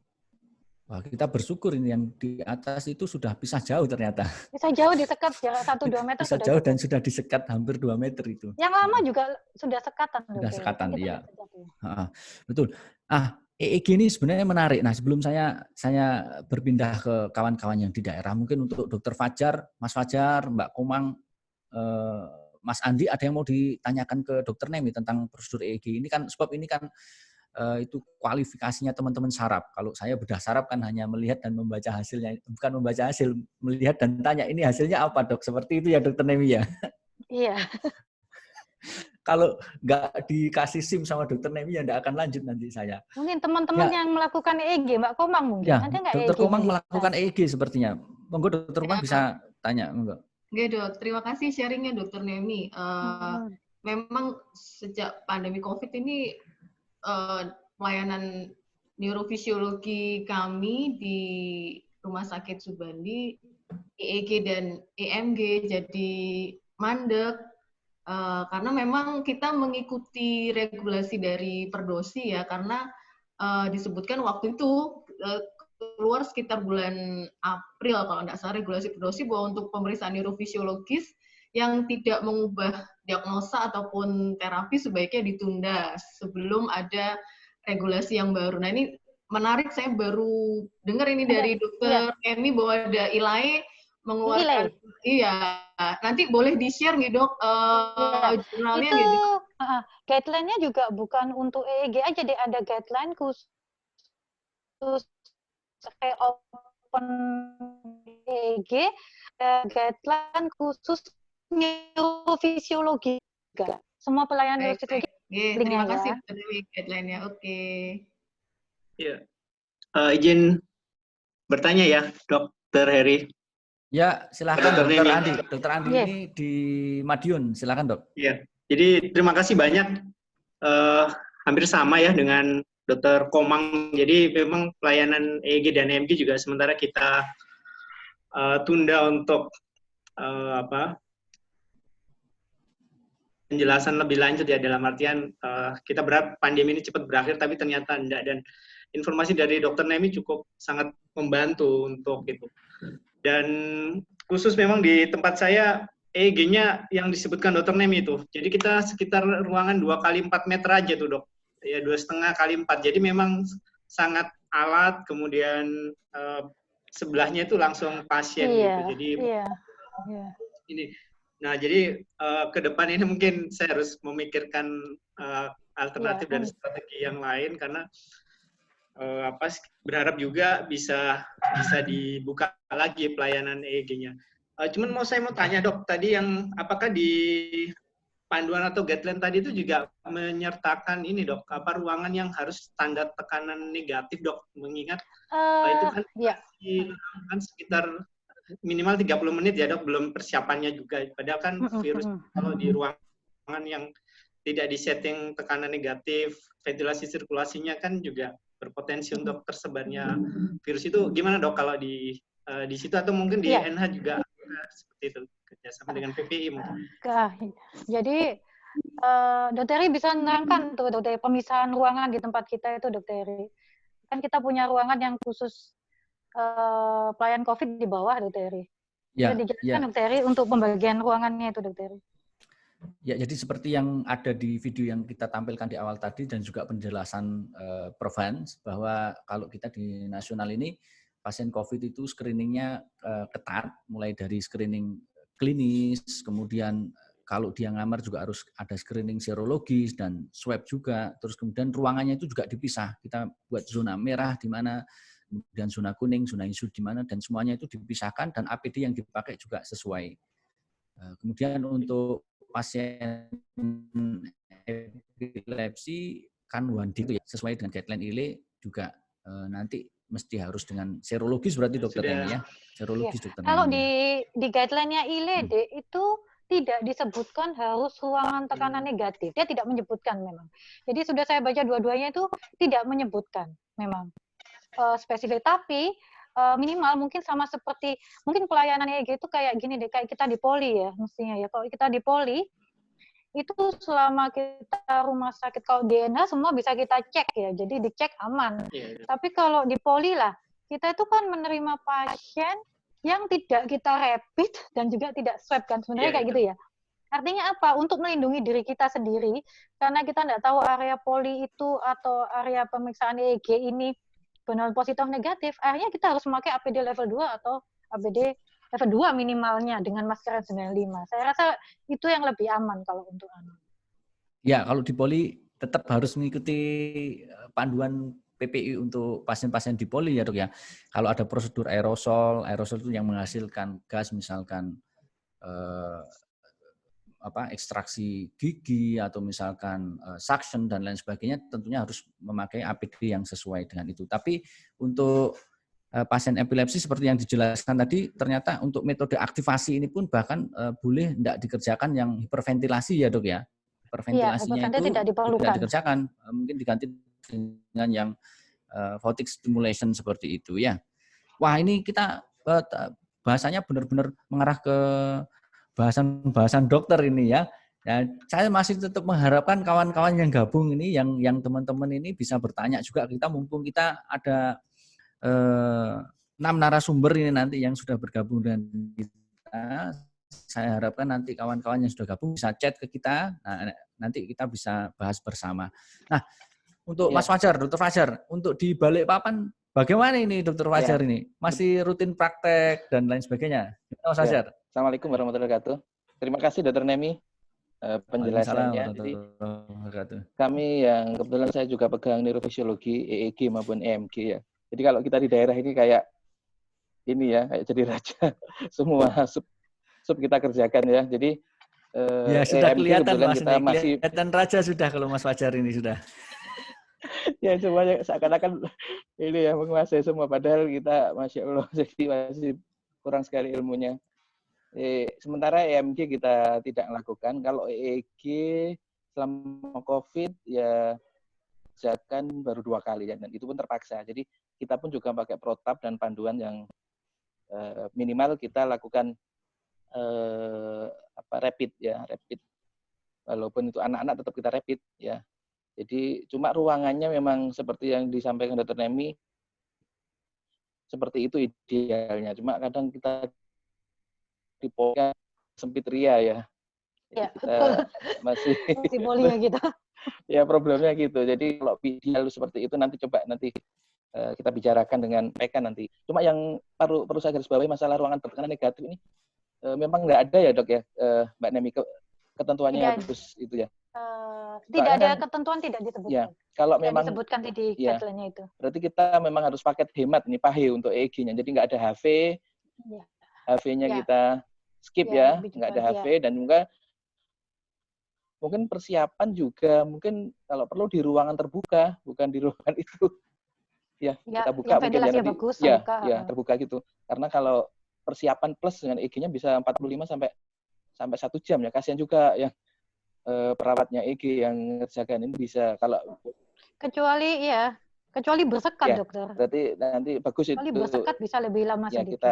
Wah, kita bersyukur ini yang di atas itu sudah pisah jauh ternyata. Pisah jauh, disekat jarak 1-2 meter. Pisah jauh dan sudah disekat hampir 2 meter itu. Yang lama juga sudah sekatan. Sudah sekatan, iya. Betul. EEG ini sebenarnya menarik. Nah, sebelum saya berpindah ke kawan-kawan yang di daerah, mungkin untuk Dokter Fajar, Mas Fajar, Mbak Komang, Mas Andi, ada yang mau ditanyakan ke Dokter Nemi tentang prosedur EEG ini kan, sebab ini kan itu kualifikasinya teman-teman saraf. Kalau saya bedah saraf kan hanya melihat dan membaca hasilnya, bukan membaca hasil, melihat dan tanya ini hasilnya apa, Dok? Seperti itu ya, Dokter Nemi ya. Iya. Kalau nggak dikasih SIM sama Dokter Nemi ya nggak akan lanjut nanti saya. Mungkin teman-teman yang melakukan EEG, Mbak Komang mungkin. Ya, ada nggak Dokter EEG Komang melakukan EEG sepertinya. Monggo Dokter Komang bisa tanya, monggo. Oke, Dok. Terima kasih sharingnya, Dokter Nemi. Memang sejak pandemi COVID ini pelayanan neurofisiologi kami di Rumah Sakit Subandi, EEG dan EMG jadi mandek. Karena memang kita mengikuti regulasi dari Perdosi ya, karena disebutkan waktu itu keluar sekitar bulan April kalau tidak salah regulasi Perdosi bahwa untuk pemeriksaan neurofisiologis yang tidak mengubah diagnosa ataupun terapi sebaiknya ditunda sebelum ada regulasi yang baru. Nah ini menarik, saya baru dengar ini dari Dokter Emi bahwa ada ILAE mengeluarkan, nanti boleh di-share nih, Dok, jurnalnya itu, gitu. Guideline-nya juga bukan untuk EEG aja, deh, ada guideline khusus kayak open EEG, guideline khusus neurofisiologi juga. Semua pelayanan neurofisiologi. Terima kasih dari guideline-nya. Oke. Ya. Izin bertanya ya, Dokter Heri. Ya, silakan Dokter Andi. Dokter Andi ini di Madiun, silakan, Dok. Iya. Jadi terima kasih banyak. Hampir sama ya dengan Dokter Komang. Jadi memang pelayanan EEG dan EMG juga sementara kita tunda untuk penjelasan lebih lanjut ya, dalam artian kita berharap pandemi ini cepat berakhir, tapi ternyata enggak, dan informasi dari Dokter Nemi cukup sangat membantu untuk itu. Dan khusus memang di tempat saya EEG-nya yang disebutkan Dokter Nemi itu, jadi kita sekitar ruangan 2 x 4 meter aja tuh, Dok, ya 2,5 x 4, jadi memang sangat alat, kemudian sebelahnya itu langsung pasien gitu. Jadi ini, nah jadi ke depan ini mungkin saya harus memikirkan alternatif dan strategi yang lain karena berharap juga bisa dibuka lagi pelayanan EEG-nya. Cuman saya mau tanya dok, tadi yang apakah di panduan atau guideline tadi itu juga menyertakan ini dok, ruangan yang harus standar tekanan negatif dok, mengingat itu kan kan sekitar minimal 30 menit ya dok, belum persiapannya juga. Padahal kan virus kalau di ruangan yang tidak disetting tekanan negatif, ventilasi sirkulasinya kan juga berpotensi untuk tersebarnya virus itu. Gimana dok kalau di situ atau mungkin di NH juga seperti itu kerjasama dengan PPI mungkin? Jadi Dr. Eri bisa menerangkan tuh Dr. pemisahan ruangan di tempat kita itu Dr. Eri. Kan kita punya ruangan yang khusus pelayan COVID di bawah Dr. Eri. Bisa dijelaskan Dr. Eri untuk pembagian ruangannya itu Dr. Eri. Ya, jadi seperti yang ada di video yang kita tampilkan di awal tadi dan juga penjelasan Prof. Hans bahwa kalau kita di nasional ini pasien COVID itu screeningnya ketat, mulai dari screening klinis, kemudian kalau dia ngamar juga harus ada screening serologis dan swab juga, terus kemudian ruangannya itu juga dipisah. Kita buat zona merah di mana, kemudian zona kuning, zona hijau di mana, dan semuanya itu dipisahkan dan APD yang dipakai juga sesuai. Kemudian untuk pasien epilepsi kan one-day itu ya, sesuai dengan guideline ILE juga nanti mesti harus dengan serologis berarti dokter ini ya. Serologis dokter. Kalau di guideline-nya ILE itu tidak disebutkan harus ruangan tekanan negatif. Dia tidak menyebutkan memang. Jadi sudah saya baca dua-duanya itu tidak menyebutkan memang spesifik, tapi minimal mungkin sama seperti mungkin pelayanan EEG itu kayak gini deh, kayak kita di poli ya mestinya ya. Kalau kita di poli itu selama kita rumah sakit, kalau DNA semua bisa kita cek ya, jadi dicek aman. Tapi kalau di poli lah, kita itu kan menerima pasien yang tidak kita rapid dan juga tidak swab kan sebenarnya kayak gitu ya. Artinya apa? Untuk melindungi diri kita sendiri, karena kita tidak tahu area poli itu atau area pemeriksaan EEG ini benar positif negatif, akhirnya kita harus memakai APD level 2 atau APD level 2 minimalnya dengan masker N95. Saya rasa itu yang lebih aman kalau untuk anak. Ya, kalau di poli tetap harus mengikuti panduan PPI untuk pasien-pasien di poli ya dok ya. Kalau ada prosedur aerosol itu yang menghasilkan gas misalkan ekstraksi gigi atau misalkan suction dan lain sebagainya, tentunya harus memakai APD yang sesuai dengan itu. Tapi untuk pasien epilepsi seperti yang dijelaskan tadi, ternyata untuk metode aktivasi ini pun bahkan boleh tidak dikerjakan yang hiperventilasi ya dok ya. Hiperventilasinya itu tidak dikerjakan, mungkin diganti dengan yang photic stimulation seperti itu ya. Wah, ini kita bahasanya benar-benar mengarah ke bahasan dokter ini ya. Ya, saya masih tetap mengharapkan kawan-kawan yang gabung ini, yang teman-teman ini bisa bertanya juga. Kita mumpung kita ada 6 narasumber ini nanti yang sudah bergabung dengan kita. Saya harapkan nanti kawan-kawan yang sudah gabung bisa chat ke kita. Nah, nanti kita bisa bahas bersama. Nah, untuk Mas Fajar, Dr. Fajar, untuk di Balikpapan bagaimana ini Dr. Fajar ini? Masih rutin praktek dan lain sebagainya? Mas Fajar. Assalamualaikum warahmatullahi wabarakatuh. Terima kasih Dr. Nemi penjelasannya. Jadi, kami yang kebetulan saya juga pegang neurofisiologi, EEG maupun EMG ya. Jadi kalau kita di daerah ini kayak ini ya, kayak jadi raja. Semua sub kita kerjakan ya. Jadi ya sudah EMG kelihatan Mas, kita masih kelihatan raja sudah kalau Mas Fajar ini sudah. Ya semuanya seakan-akan ini ya menguasai semua, padahal kita Masya Allah jadi masih kurang sekali ilmunya. Sementara EMG kita tidak lakukan. Kalau EEG selama COVID ya kerjakan baru 2 kali ya, dan itu pun terpaksa. Jadi kita pun juga pakai protap dan panduan yang minimal kita lakukan rapid ya, rapid. Walaupun itu anak-anak tetap kita rapid ya. Jadi cuma ruangannya memang seperti yang disampaikan Dr. Nemi, seperti itu idealnya. Cuma kadang kita di poli sempit ria ya. Ya, kita masih poli ya gitu. Ya problemnya gitu. Jadi kalau ideal seperti itu nanti coba nanti kita bicarakan dengan PK nanti. Cuma yang perlu saya garis bawahi masalah ruangan bertekanan negatif ini memang nggak ada ya dok ya, Mbak Nemi, ketentuannya harus itu ya. Tidak ada ketentuan, tidak disebutkan. Ya, kalau tidak memang disebutkan di guideline-nya itu. Berarti kita memang harus paket hemat nih PAHE untuk EEG-nya. Jadi nggak ada HV, HV-nya kita skip ya, nggak ada HV dan juga mungkin persiapan juga mungkin kalau perlu di ruangan terbuka, bukan di ruangan itu. Kita buka mungkin ya nanti. Bagus, terbuka gitu. Karena kalau persiapan plus dengan EEG-nya bisa 45 sampai 1 jam ya. Kasihan juga yang perawatnya EEG yang ngerjakan ini bisa kalau kecuali bersekat dokter. Berarti nanti bagus itu. Kecuali bersekat bisa lebih lama sedikit.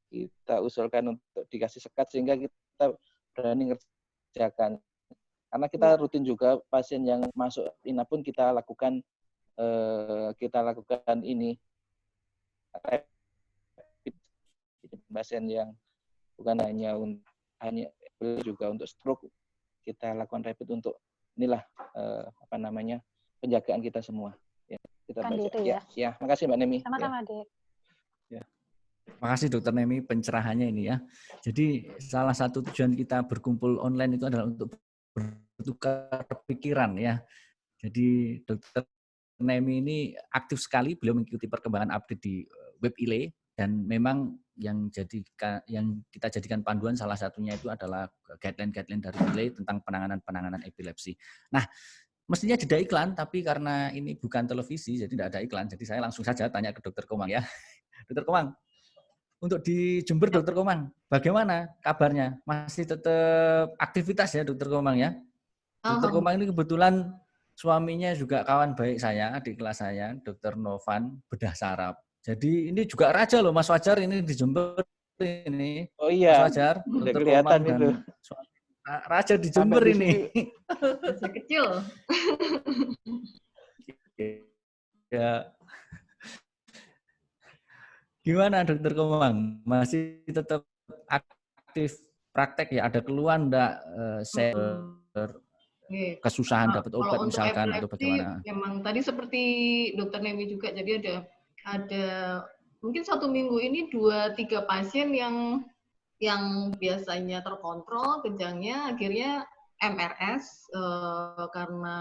Kita usulkan untuk dikasih sekat sehingga kita berani ngerjakan. Karena kita rutin juga pasien yang masuk INA pun kita lakukan ini pasien yang bukan hanya juga untuk stroke, kita lakukan rapid untuk inilah penjagaan kita semua. Ya, kita gitu ya. Makasih Mbak Nemi. Sama-sama, Dek. Ya. Makasih Dokter Nemi pencerahannya ini ya. Jadi salah satu tujuan kita berkumpul online itu adalah untuk bertukar pikiran ya. Jadi Dokter Nemi ini aktif sekali, beliau mengikuti perkembangan update di web ILE dan memang yang kita jadikan panduan salah satunya itu adalah guideline dari ILE tentang penanganan epilepsi. Nah, mestinya jeda iklan, tapi karena ini bukan televisi, jadi tidak ada iklan. Jadi saya langsung saja tanya ke Dokter Komang ya. Dokter Komang, untuk di Jember Dokter Komang, bagaimana kabarnya? Masih tetap aktivitas ya Dokter Komang ya? Dokter Komang ini kebetulan suaminya juga kawan baik saya, adik kelas saya, Dokter Novan Bedah Saraf. Jadi ini juga raja loh Mas Wajar ini di Jember ini. Oh iya. Mas Wajar, udah kelihatan itu. Raja di Jember ini. Raja kecil. Ya. Gimana Dokter Komang? Masih tetap aktif praktek ya? Ada keluhan enggak kesusahan dapat obat misalkan atau bagaimana? Memang tadi seperti Dokter Nemi juga, jadi ada mungkin 1 minggu ini 2-3 pasien yang biasanya terkontrol kejangnya akhirnya MRS karena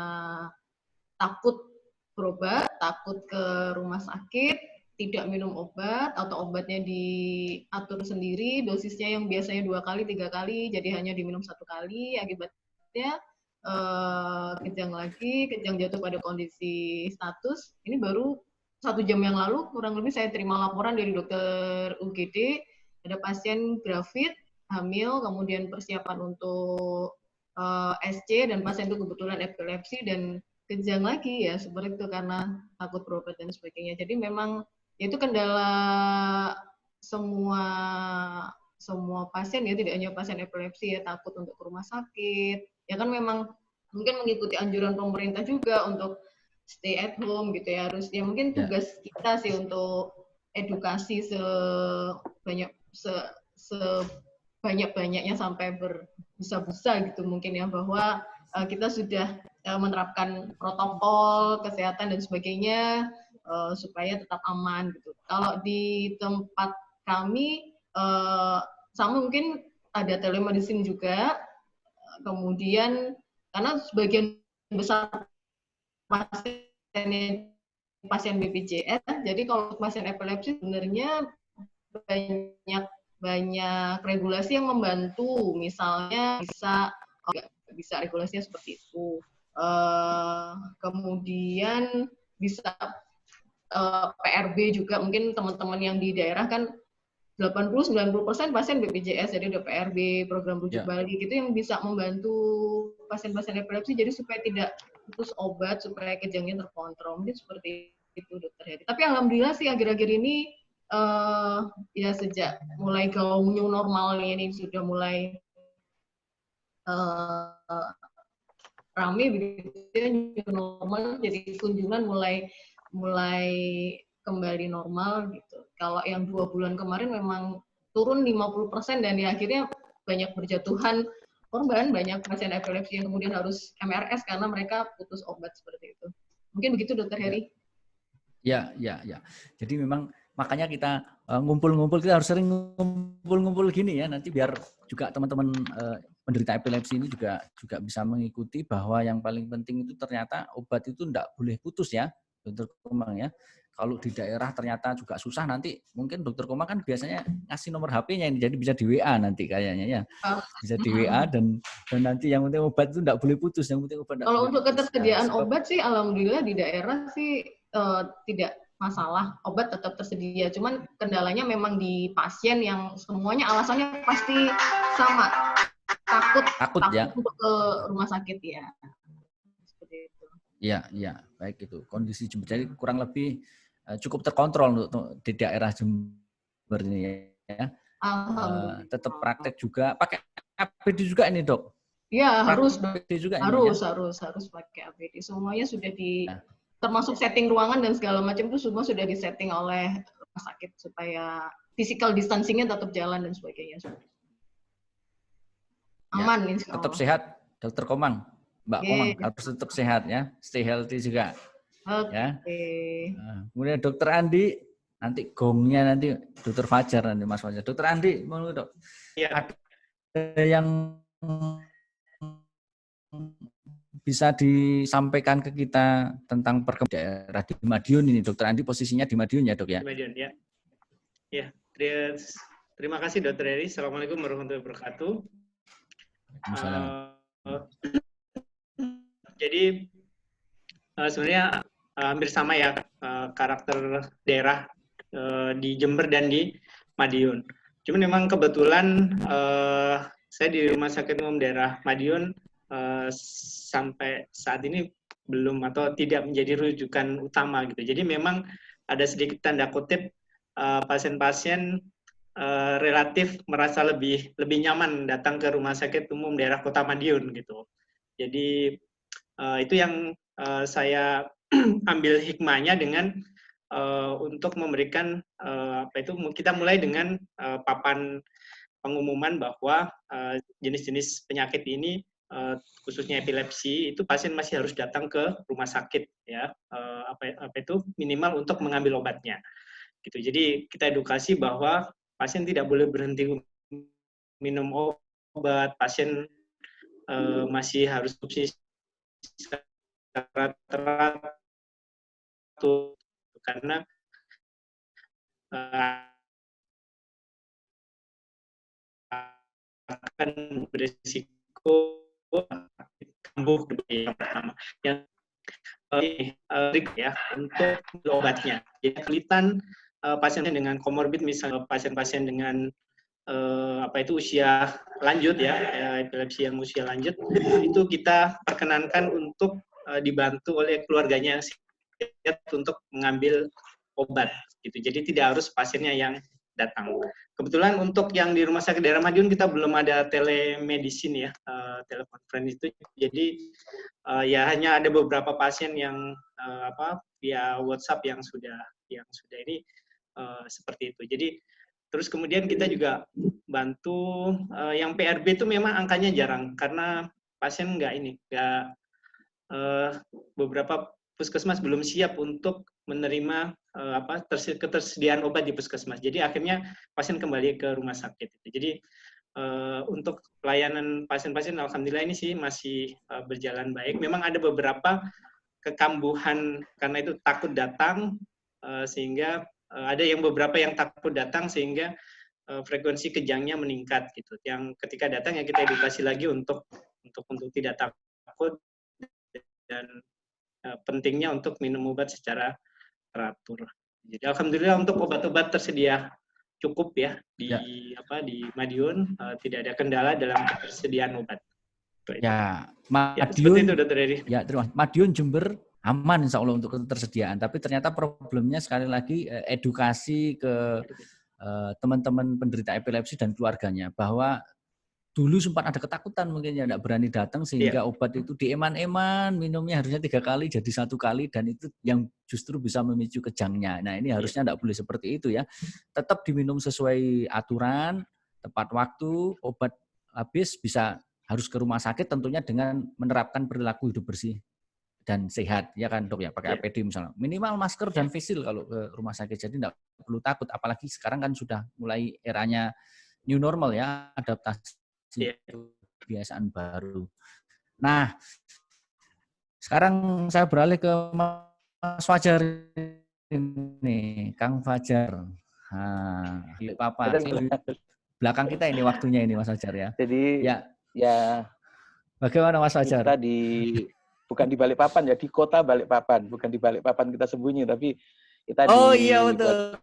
takut berobat, takut ke rumah sakit, tidak minum obat atau obatnya diatur sendiri, dosisnya yang biasanya 2 kali, 3 kali jadi hanya diminum 1 kali, akibatnya kejang jatuh pada kondisi status. Ini baru 1 jam yang lalu kurang lebih saya terima laporan dari dokter UGD, ada pasien gravid, hamil, kemudian persiapan untuk SC dan pasien itu kebetulan epilepsi dan kejang lagi ya seperti itu karena takut berobat dan sebagainya. Jadi memang itu kendala semua pasien ya, tidak hanya pasien epilepsi ya, takut untuk ke rumah sakit. Ya kan memang mungkin mengikuti anjuran pemerintah juga untuk stay at home gitu ya, harus ya mungkin tugas kita sih untuk edukasi sebanyak-banyaknya sampai berbusa-busa gitu mungkin ya, bahwa kita sudah menerapkan protokol kesehatan dan sebagainya supaya tetap aman gitu. Kalau di tempat kami sama mungkin ada telemedicine juga, kemudian karena sebagian besar pasien BPJS, jadi kalau pasien epilepsi sebenarnya banyak regulasi yang membantu, misalnya bisa regulasinya seperti itu. Kemudian bisa PRB juga, mungkin teman-teman yang di daerah kan 80-90% pasien BPJS, jadi ada PRB, program rujuk Bali gitu yang bisa membantu pasien-pasien epilepsi jadi supaya tidak putus obat, supaya kejangnya terkontrol. Mungkin seperti itu Dokter Heri. Tapi alhamdulillah sih akhir-akhir ini ya sejak mulai gaung new normal ini sudah mulai rame begitu ya, new normal, jadi kunjungan mulai kembali normal gitu. Kalau yang 2 bulan kemarin memang turun 50% dan ya akhirnya banyak berjatuhan korban, banyak pasien epilepsi yang kemudian harus MRS karena mereka putus obat seperti itu. Mungkin begitu Dokter Heri. Ya, ya, ya. Jadi memang makanya kita ngumpul-ngumpul, kita harus sering ngumpul-ngumpul gini ya, nanti biar juga teman-teman penderita epilepsi ini juga bisa mengikuti bahwa yang paling penting itu ternyata obat itu enggak boleh putus ya, Dokter Komang ya. Kalau di daerah ternyata juga susah, nanti mungkin Dokter Komang kan biasanya ngasih nomor HP-nya ini, jadi bisa di WA nanti kayaknya ya. Bisa di WA dan nanti yang penting obat itu enggak boleh putus, yang penting obat enggak Kalau boleh untuk putus. ketersediaan obat sih alhamdulillah di daerah sih tidak masalah, obat tetap tersedia. Cuman kendalanya memang di pasien yang semuanya alasannya pasti sama, takut ya untuk ke rumah sakit ya. Seperti itu. Iya, iya, baik itu. Kondisi Jember jadi kurang lebih cukup terkontrol untuk di daerah Jember ini ya. Alhamdulillah. Tetap praktek juga, pakai APD juga ini, Dok? Iya, harus juga harus, ini, ya? harus pakai APD. Semuanya sudah termasuk setting ruangan dan segala macam itu semua sudah disetting oleh rumah sakit supaya physical distancing-nya tetap jalan dan sebagainya. Aman ya, insya Allah. Tetap sehat, Dokter Komang. Mbak Komang harus tetap sehat ya, stay healthy juga. Ya. Kemudian Dokter Andi, nanti gongnya nanti Dokter Fajar nanti Mas Fajar. Dokter Andi, mau Dok? Ya. Ada yang bisa disampaikan ke kita tentang perkembangan daerah di Madiun ini, Dokter Andi posisinya di Madiun ya, Dok ya? Di Madiun ya. Ya, terima kasih Dokter Eri. Assalamualaikum warahmatullahi wabarakatuh. Jadi sebenarnya hampir sama ya karakter daerah di Jember dan di Madiun. Cuma memang kebetulan saya di Rumah Sakit Umum Daerah Madiun sampai saat ini belum atau tidak menjadi rujukan utama gitu. Jadi memang ada sedikit tanda kutip pasien-pasien relatif merasa lebih nyaman datang ke Rumah Sakit Umum Daerah Kota Madiun gitu. Jadi itu yang saya ambil hikmahnya dengan untuk memberikan kita mulai dengan papan pengumuman bahwa jenis-jenis penyakit ini khususnya epilepsi itu pasien masih harus datang ke rumah sakit ya minimal untuk mengambil obatnya gitu. Jadi kita edukasi bahwa pasien tidak boleh berhenti minum obat, pasien masih harus secara teratur karena akan berisiko kambuh yang pertama yang ya untuk obatnya. Jadi kesulitan pasien dengan komorbid misalnya pasien-pasien dengan usia lanjut ya, epilepsi yang usia lanjut itu kita perkenankan untuk dibantu oleh keluarganya yang siap untuk mengambil obat gitu. Jadi tidak harus pasiennya yang datang. Kebetulan untuk yang di Rumah Sakit Daerah Madiun kita belum ada telemedicine ya, telekonferensi itu. Jadi ya hanya ada beberapa pasien yang via WhatsApp yang sudah ini seperti itu. Jadi terus kemudian kita juga bantu yang PRB itu memang angkanya jarang karena pasien beberapa puskesmas belum siap untuk menerima ketersediaan obat di puskesmas. Jadi akhirnya pasien kembali ke rumah sakit. Jadi untuk pelayanan pasien-pasien alhamdulillah ini sih masih berjalan baik. Memang ada beberapa kekambuhan karena itu takut datang sehingga ada yang beberapa yang takut datang sehingga frekuensi kejangnya meningkat gitu. Yang ketika datang ya kita edukasi lagi untuk tidak takut dan pentingnya untuk minum obat secara teratur. Jadi alhamdulillah untuk obat-obat tersedia cukup ya di Madiun, tidak ada kendala dalam ketersediaan obat. Ya, Madiun. Seperti itu, Dr. Eri. Ya, terima kasih. Madiun, Jember aman insya Allah untuk ketersediaan. Tapi ternyata problemnya sekali lagi edukasi ke teman-teman penderita epilepsi dan keluarganya bahwa dulu sempat ada ketakutan mungkin ya tidak berani datang sehingga obat itu dieman-eman, minumnya harusnya 3 kali jadi 1 kali dan itu yang justru bisa memicu kejangnya. Nah ini harusnya tidak boleh seperti itu ya. Tetap diminum sesuai aturan, tepat waktu, obat habis harus ke rumah sakit tentunya dengan menerapkan perilaku hidup bersih dan sehat, ya kan dok ya, pakai APD misalnya. Minimal masker dan face shield kalau ke rumah sakit, jadi tidak perlu takut. Apalagi sekarang kan sudah mulai eranya new normal ya, adaptasi kebiasaan baru. Nah, sekarang saya beralih ke Mas Fajar ini, Kang Fajar. Nah, Bapak belakang kita ini waktunya ini Mas Fajar ya. Jadi ya bagaimana Mas Fajar? Kita bukan di Balikpapan ya, di kota Balikpapan, bukan di Balikpapan kita sembunyi, tapi kita iya betul.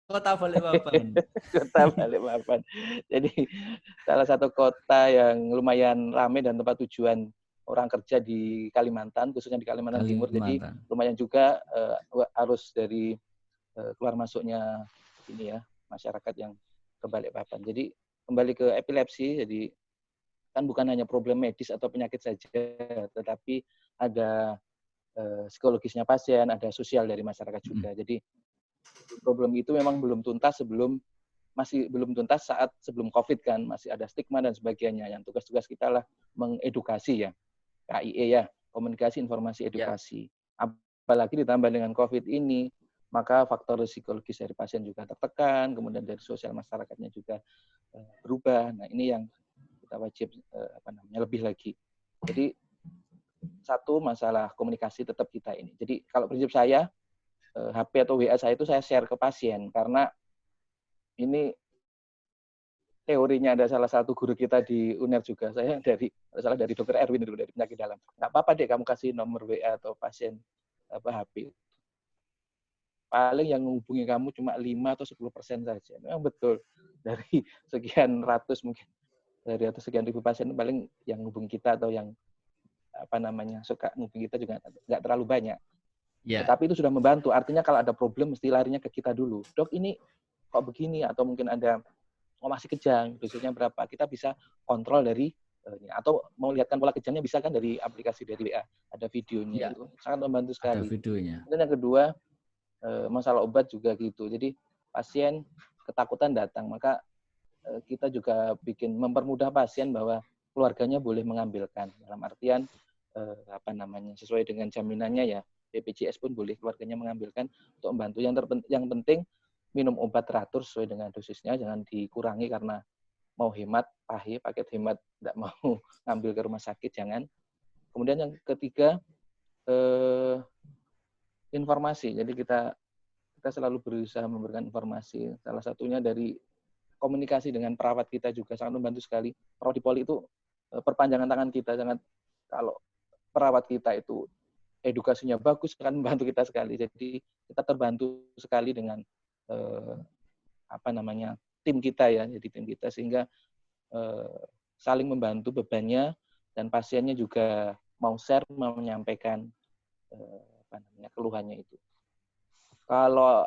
Kota Balikpapan. Kota Balikpapan. Jadi salah satu kota yang lumayan ramai dan tempat tujuan orang kerja di Kalimantan, khususnya di Kalimantan Timur. Jadi lumayan juga arus dari keluar masuknya ini ya, masyarakat yang ke Balikpapan. Jadi kembali ke epilepsi, jadi kan bukan hanya problem medis atau penyakit saja, tetapi ada psikologisnya pasien, ada sosial dari masyarakat juga. Jadi problem itu memang belum tuntas saat sebelum COVID kan, masih ada stigma dan sebagainya. Yang tugas-tugas kita lah mengedukasi ya, KIE ya, komunikasi, informasi, edukasi. Apalagi ditambah dengan COVID ini, maka faktor psikologis dari pasien juga tertekan, kemudian dari sosial masyarakatnya juga berubah. Nah ini yang kita wajib lebih lagi. Jadi satu masalah komunikasi tetap kita ini. Jadi kalau prinsip saya HP atau WA saya itu saya share ke pasien karena ini teorinya ada salah satu guru kita di UNER juga. Saya dari Dr. Erwin dulu dari penyakit dalam. Nggak apa-apa deh kamu kasih nomor WA atau pasien HP. Paling yang menghubungi kamu cuma 5 atau 10% saja. Memang betul dari sekian ratus mungkin. Dari atau sekian ribu pasien paling yang hubungi kita atau yang suka hubungi kita juga nggak terlalu banyak. Yeah. Tetapi itu sudah membantu. Artinya kalau ada problem mesti larinya ke kita dulu. Dok ini kok begini atau mungkin ada masih kejang, dosisnya berapa? Kita bisa kontrol dari atau mau lihatkan pola kejangnya bisa kan dari aplikasi dari WA. Ada videonya itu sangat membantu sekali. Ada videonya. Dan yang kedua masalah obat juga gitu. Jadi pasien ketakutan datang, maka kita juga mempermudah pasien bahwa keluarganya boleh mengambilkan dalam artian sesuai dengan jaminannya ya BPJS pun boleh keluarganya mengambilkan untuk membantu. Yang penting minum obat teratur sesuai dengan dosisnya, jangan dikurangi karena mau hemat, paket hemat tidak mau ngambil ke rumah sakit, jangan. Kemudian yang ketiga informasi. Jadi kita selalu berusaha memberikan informasi. Salah satunya dari komunikasi dengan perawat kita juga sangat membantu sekali. Prodipoli itu perpanjangan tangan kita. Kalau perawat kita itu edukasinya bagus, akan membantu kita sekali. Jadi kita terbantu sekali dengan tim kita ya. Jadi tim kita sehingga saling membantu bebannya dan pasiennya juga mau share, mau menyampaikan keluhannya itu. Kalau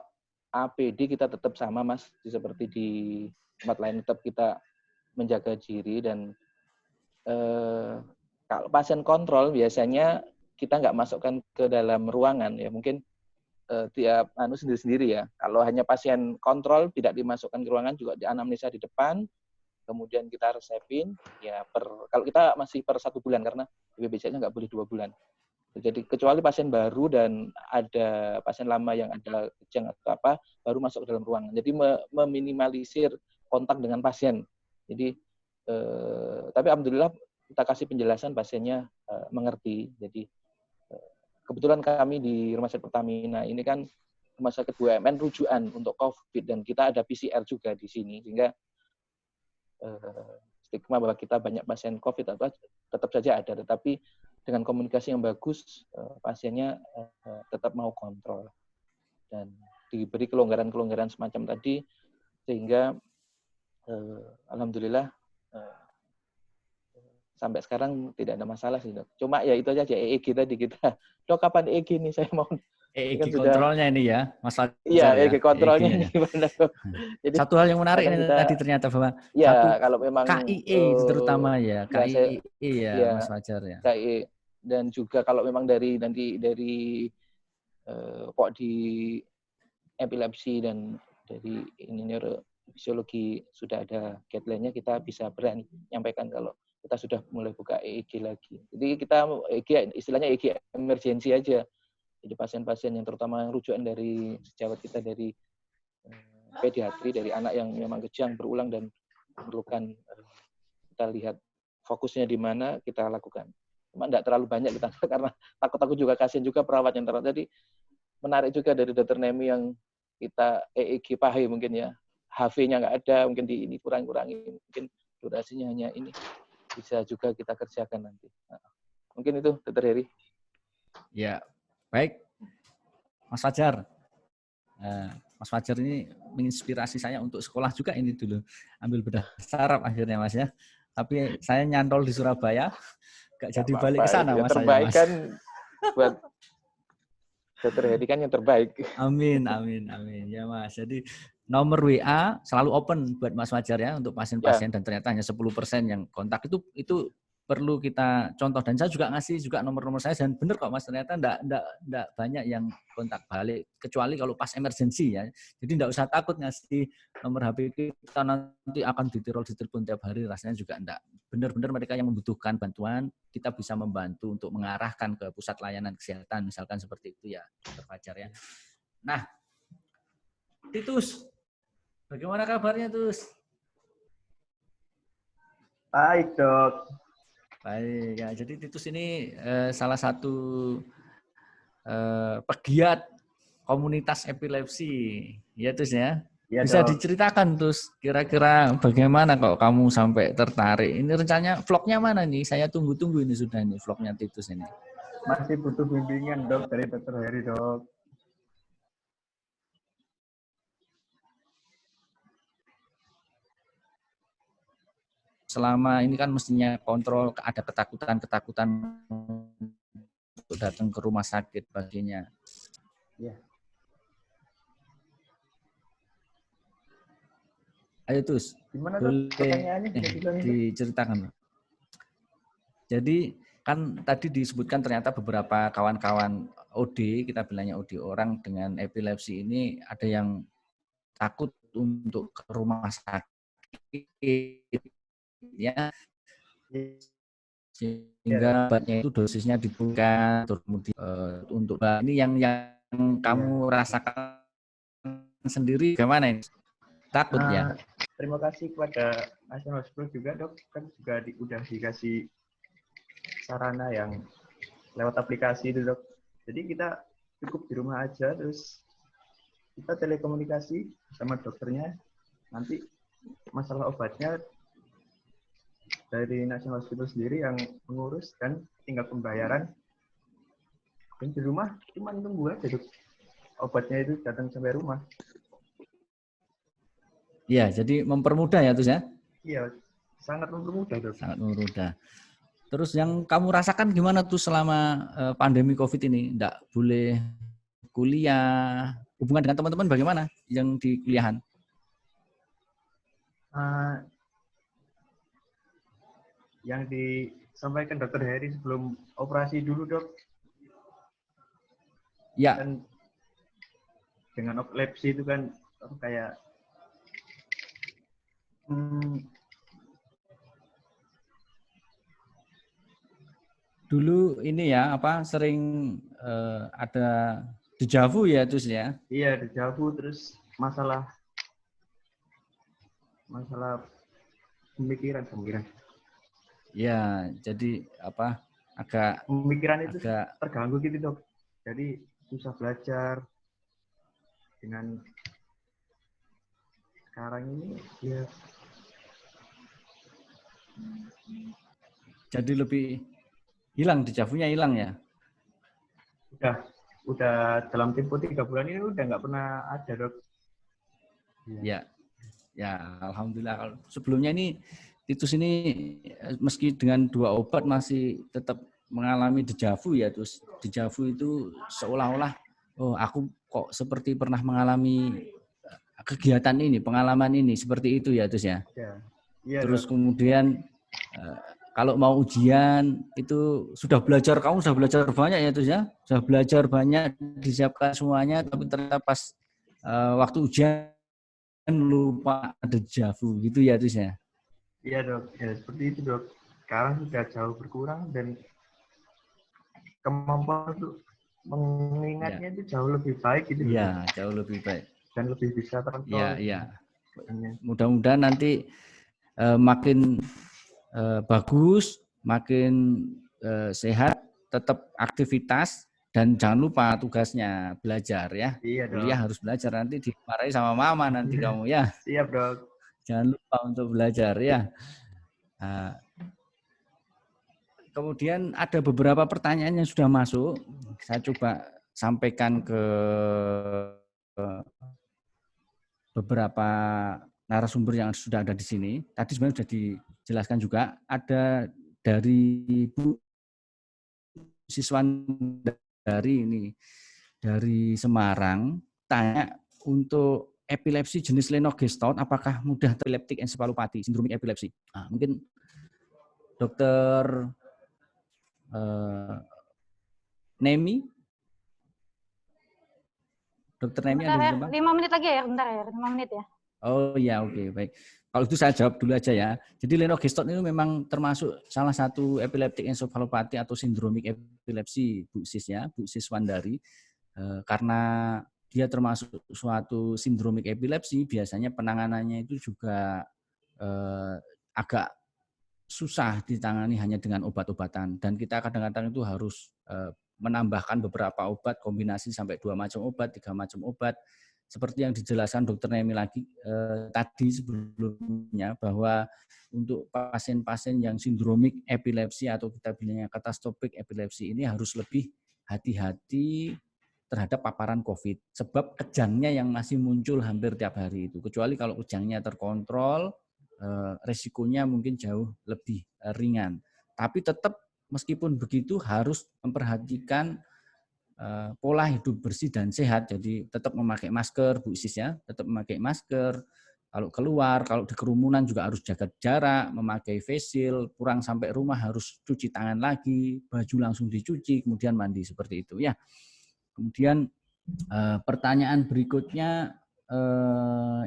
APD kita tetap sama Mas, seperti di tempat lain tetap kita menjaga diri dan kalau pasien kontrol biasanya kita nggak masukkan ke dalam ruangan ya, mungkin tiap sendiri-sendiri ya. Kalau hanya pasien kontrol tidak dimasukkan ke ruangan, juga dianamnesa di depan, kemudian kita resepin ya kalau kita masih per 1 bulan karena BPJS-nya nggak boleh 2 bulan. Jadi kecuali pasien baru dan ada pasien lama yang ada kejang atau apa baru masuk ke dalam ruangan. Jadi meminimalisir kontak dengan pasien. Jadi tapi alhamdulillah kita kasih penjelasan pasiennya mengerti. Jadi kebetulan kami di Rumah Sakit Pertamina ini kan Rumah Sakit BUMN rujukan untuk COVID dan kita ada PCR juga di sini sehingga stigma bahwa kita banyak pasien COVID atau tetap saja ada, tetapi dengan komunikasi yang bagus pasiennya tetap mau kontrol dan diberi kelonggaran-kelonggaran semacam tadi sehingga alhamdulillah sampai sekarang tidak ada masalah sih dok. Cuma ya itu aja EEG tadi kita dok kapan EEG nih saya mau EEG kontrolnya ini ya masalah. Iya EEG kontrolnya ini gimana dok. Jadi satu hal yang menarik ini tadi ternyata bahwa kalau memang KIE terutama ya KIE ya Mas Fajar ya. KIE dan juga kalau memang dari kok di epilepsi dan dari neurofisiologi sudah ada guideline-nya, kita bisa berani menyampaikan kalau kita sudah mulai buka EEG lagi. Jadi kita EEG istilahnya EEG emergensi aja. Jadi pasien-pasien yang terutama yang rujukan dari sejawat kita dari pediatri, dari anak yang memang kejang berulang dan memerlukan kita lihat fokusnya di mana kita lakukan. Cuma tidak terlalu banyak kita karena takut juga kasihan juga perawat yang terawat. Jadi menarik juga dari Dr. Nemi yang kita EEG pahe mungkin ya, HV-nya nggak ada, mungkin di ini kurang-kurangi, mungkin durasinya hanya ini. Bisa juga kita kerjakan nanti. Nah, mungkin itu, Dr. Heri. Ya, baik. Mas Fajar. Mas Fajar ini menginspirasi saya untuk sekolah juga ini dulu. Ambil bedah saraf akhirnya, Mas ya. Tapi saya nyantol di Surabaya, nggak jadi balik ke sana, Mas. Yang terbaik kan buat Dr. Heri kan yang terbaik. Amin. Ya, Mas. Jadi nomor WA selalu open buat Mas Fajar ya untuk pasien-pasien dan ternyata hanya 10% yang kontak itu perlu kita contoh dan saya juga ngasih juga nomor-nomor saya dan benar kok Mas ternyata enggak banyak yang kontak balik kecuali kalau pas emergensi ya. Jadi enggak usah takut ngasih nomor HP kita nanti akan ditelepon tiap hari rasanya juga enggak. Benar-benar mereka yang membutuhkan bantuan kita bisa membantu untuk mengarahkan ke pusat layanan kesehatan misalkan seperti itu ya Dr. Fajar ya. Nah, Titus bagaimana kabarnya, Tus? Baik, Dok. Baik, ya. Jadi Titus ini salah satu pegiat komunitas epilepsi, ya Tus ya? Ya, Bisa Dok. diceritakan Tus, kira-kira bagaimana kok kamu sampai tertarik? Ini rencananya vlognya mana nih? Saya tunggu-tunggu ini sudah nih vlognya Titus ini. Masih butuh bimbingan, Dok, dari Dr. Heri, Dok. Selama ini kan mestinya kontrol, ada ketakutan untuk datang ke rumah sakit baginya. Ya. Ayo Tus, Gimana, Dok? Pertanyaannya diceritakan. Jadi kan tadi disebutkan ternyata beberapa kawan-kawan OD, kita bilangnya OD, orang dengan epilepsi ini ada yang takut untuk ke rumah sakit. Ya, sehingga obatnya itu dosisnya dibuka kemudian untuk ini yang kamu rasakan sendiri bagaimana ini takut ya? Terima kasih kepada National Hospital juga, Dok, kan juga udah dikasih sarana yang lewat aplikasi itu, Dok. Jadi kita cukup di rumah aja, terus kita telekomunikasi sama dokternya, nanti masalah obatnya dari National Hospital sendiri yang mengurus dan tinggal pembayaran. Dan di rumah cuma tunggu aja, Dok. Obatnya itu datang sampai rumah. Iya, jadi mempermudah ya Tus ya? Iya, sangat mempermudah, Dok. Sangat mempermudah. Terus yang kamu rasakan gimana tuh selama pandemi COVID ini? Nggak boleh kuliah, hubungan dengan teman-teman bagaimana yang di kuliahan? Yang disampaikan Dr. Heri sebelum operasi dulu, Dok. Ya. Dan dengan epilepsi itu kan kayak dulu ini ya ada deja vu ya Tus ya? Iya, deja vu, terus masalah pemikiran. Ya, jadi agak pemikiran itu terganggu gitu, Dok. Jadi susah belajar dengan sekarang ini ya. Jadi lebih hilang, deja vu-nya hilang ya? Udah dalam tempo 3 bulan ini udah nggak pernah ada, Dok. Ya, alhamdulillah. Sebelumnya ini Titus ini meski dengan 2 obat masih tetap mengalami deja vu ya, terus deja vu itu seolah-olah aku kok seperti pernah mengalami kegiatan ini, pengalaman ini seperti itu ya, Tus ya. Ya, terus kemudian kalau mau ujian itu kamu sudah belajar banyak ya, Tus ya. Sudah belajar banyak, disiapkan semuanya, tapi ternyata pas waktu ujian lupa ada deja vu gitu ya, Tus ya. Iya, Dok. Ya, seperti itu, Dok. sekarang sudah jauh berkurang dan kemampuan untuk mengingatnya itu jauh lebih baik gitu. Iya, jauh lebih baik. Dan lebih bisa terkontrol. Iya, iya. Mudah-mudahan nanti makin bagus, makin sehat, tetap aktivitas, dan jangan lupa tugasnya belajar ya. Iya, kuliah harus belajar, nanti dimarahi sama mama nanti kamu ya. Siap dok. Jangan lupa untuk belajar ya. Kemudian ada beberapa pertanyaan yang sudah masuk. Saya coba sampaikan ke beberapa narasumber yang sudah ada di sini. Tadi sebenarnya sudah dijelaskan juga. Ada dari Bu siswan dari Semarang, tanya untuk epilepsi jenis Lennox-Gastaut, apakah mudah epileptic encephalopathy, sindromik epilepsi? Nah, mungkin Dokter Nemi, Dokter Nemi ada di 5 menit lagi ya, bentar ya, 5 menit ya. Oh ya, oke, baik. Kalau itu saya jawab dulu aja ya. Jadi Lennox-Gastaut itu memang termasuk salah satu epileptic encephalopathy atau sindromik epilepsi, Bu Sis ya, Bu Sis Wandari. Karena dia termasuk suatu sindromik epilepsi, biasanya penanganannya itu juga agak susah ditangani hanya dengan obat-obatan, dan kita kadang-kadang itu harus menambahkan beberapa obat, kombinasi sampai 2 macam obat, 3 macam obat, seperti yang dijelaskan Dokter Nemi lagi tadi sebelumnya, bahwa untuk pasien-pasien yang sindromik epilepsi atau kita bilangnya katastropik epilepsi ini harus lebih hati-hati terhadap paparan COVID, sebab kejangnya yang masih muncul hampir tiap hari itu. Kecuali kalau kejangnya terkontrol, resikonya mungkin jauh lebih ringan. Tapi tetap meskipun begitu harus memperhatikan pola hidup bersih dan sehat. Jadi tetap memakai masker, Bu Isis ya, tetap memakai masker. Kalau keluar, kalau di kerumunan juga harus jaga jarak, memakai face shield, pulang sampai rumah harus cuci tangan lagi, baju langsung dicuci, kemudian mandi, seperti itu ya. Kemudian pertanyaan berikutnya,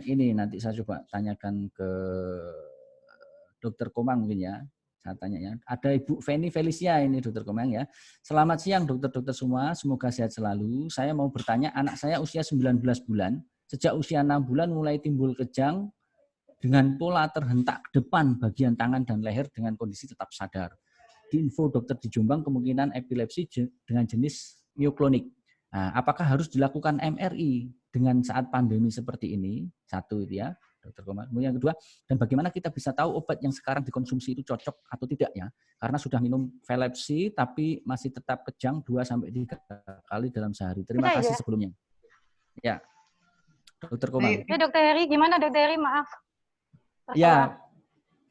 ini nanti saya coba tanyakan ke Dokter Komang mungkin ya. Saya tanya ya. Ada Ibu Feni Felicia ini Dokter Komang ya. Selamat siang dokter-dokter semua, semoga sehat selalu. Saya mau bertanya, anak saya usia 19 bulan. Sejak usia 6 bulan mulai timbul kejang dengan pola terhentak ke depan bagian tangan dan leher dengan kondisi tetap sadar. Di info dokter di Jombang kemungkinan epilepsi dengan jenis mioklonik. Nah, apakah harus dilakukan MRI dengan saat pandemi seperti ini? Satu itu ya, Dokter Komar. Kemudian yang kedua, dan bagaimana kita bisa tahu obat yang sekarang dikonsumsi itu cocok atau tidak ya? Karena sudah minum Velepsi tapi masih tetap kejang 2-3 kali dalam sehari. Terima kasih sebelumnya. Ya, Dokter Komar. Ya, Dokter Heri, gimana Dokter Heri? Maaf. Ya,